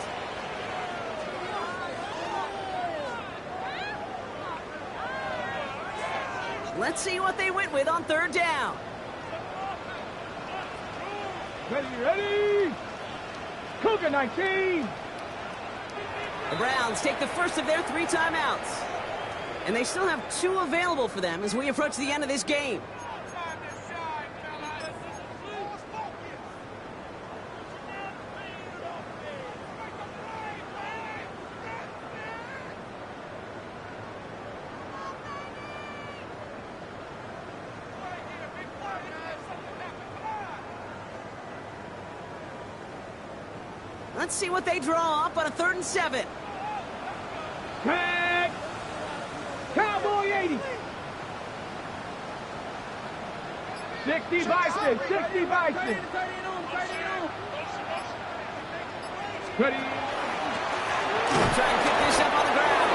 A: Let's see what they went with on 3rd down.
B: Ready, ready. Cougar 19.
A: The Browns take the first of their 3 timeouts. And they still have 2 available for them as we approach the end of this game. Let's see what they draw up on a 3rd and 7.
B: Tag. Cowboy 80. 60 Bison, 60 Bison. Ready.
A: Try and pick this up on the ground.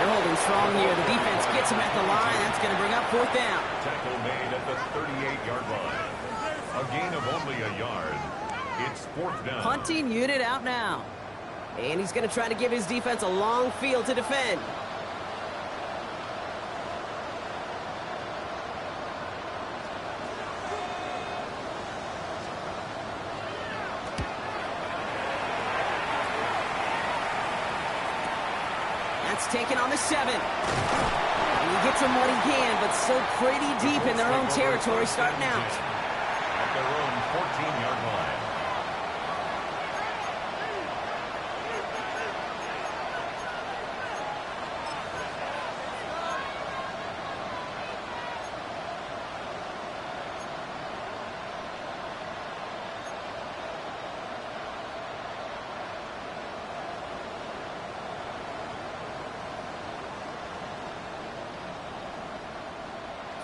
A: They're holding strong here. The defense gets him at the line. That's going to bring up 4th down.
D: Tackle made at the 38-yard line. A gain of only a yard. It's 4th down.
A: Punting unit out now. And he's going to try to give his defense a long field to defend. That's taken on the 7. And he gets him what he can, but still pretty deep in their own territory starting out.
D: At their own 14-yard line.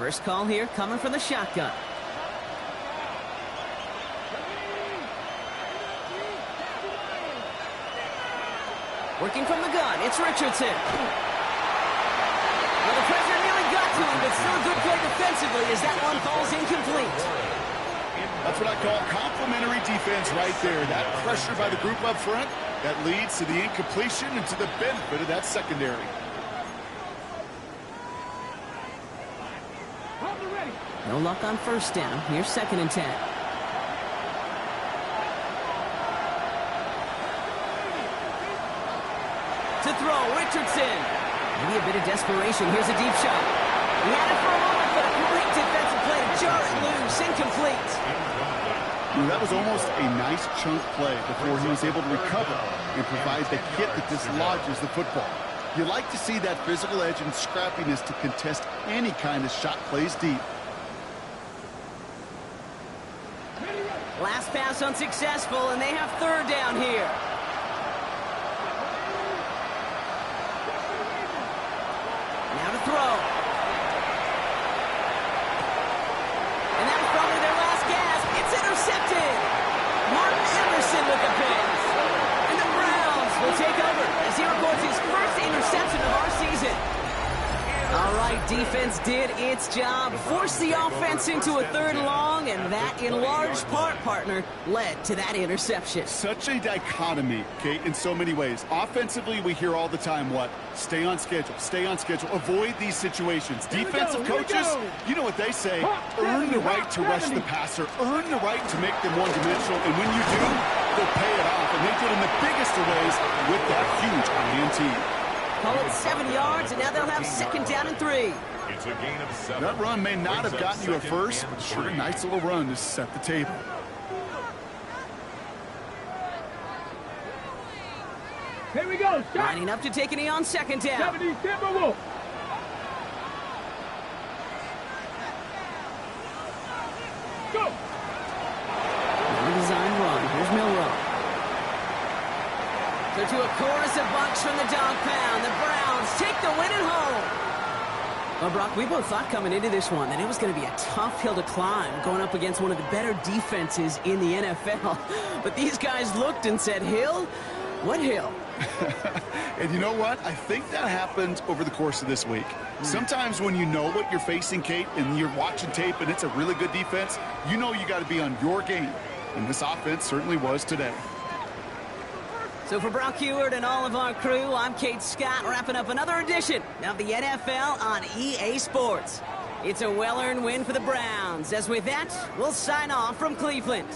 A: First call here coming from the shotgun. Working from the gun, it's Richardson. Well, the pressure nearly got to him, but still a good play defensively as that one falls incomplete.
C: That's what I call complimentary defense right there. That pressure by the group up front, that leads to the incompletion and to the benefit of that secondary.
A: No luck on first down. Here's 2nd and 10. To throw, Richardson. Maybe a bit of desperation. Here's a deep shot. He had it for a moment, but a great defensive play to jar it loose. Incomplete.
C: That was almost a nice chunk play before he was able to recover and provide the hit that dislodges the football. You like to see that physical edge and scrappiness to contest any kind of shot plays deep.
A: Last pass unsuccessful, and they have 3rd down here. Now to throw. And that was probably their last gasp. It's intercepted. Martin Emerson with the pass. And the Browns will take over as he records his first interception of our season. All right, defense did its job, forced the offense into a 3rd and long, and that, in large part, partner, led to that interception.
C: Such a dichotomy, Kate, in so many ways. Offensively, we hear all the time what? Stay on schedule, avoid these situations. Defensive coaches, you know what they say, earn the right to rush the passer, earn the right to make them one-dimensional, and when you do, they'll pay it off, and they did in the biggest of ways with that huge INT.
A: Call it 7 yards, and now they'll have 2nd down and 3.
D: It's a gain of 7.
C: That run may not have gotten you a first, but sure a nice little run to set the table.
B: Here we go. Shot.
A: Lining up to take a knee on 2nd down.
B: 70 Timberwolves. Go.
A: Design run. Here's Milrow. So to a chorus of bucks from the dog pound. The Browns take the win at home. Well, Brock, we both thought coming into this one that it was going to be a tough hill to climb going up against one of the better defenses in the NFL. But these guys looked and said, Hill? What hill?
C: And you know what? I think that happened over the course of this week. Sometimes when you know what you're facing, Kate, and you're watching tape and it's a really good defense, you know you got to be on your game. And this offense certainly was today.
A: So for Brock Heward and all of our crew, I'm Kate Scott, wrapping up another edition of the NFL on EA Sports. It's a well-earned win for the Browns. As with that, we'll sign off from Cleveland.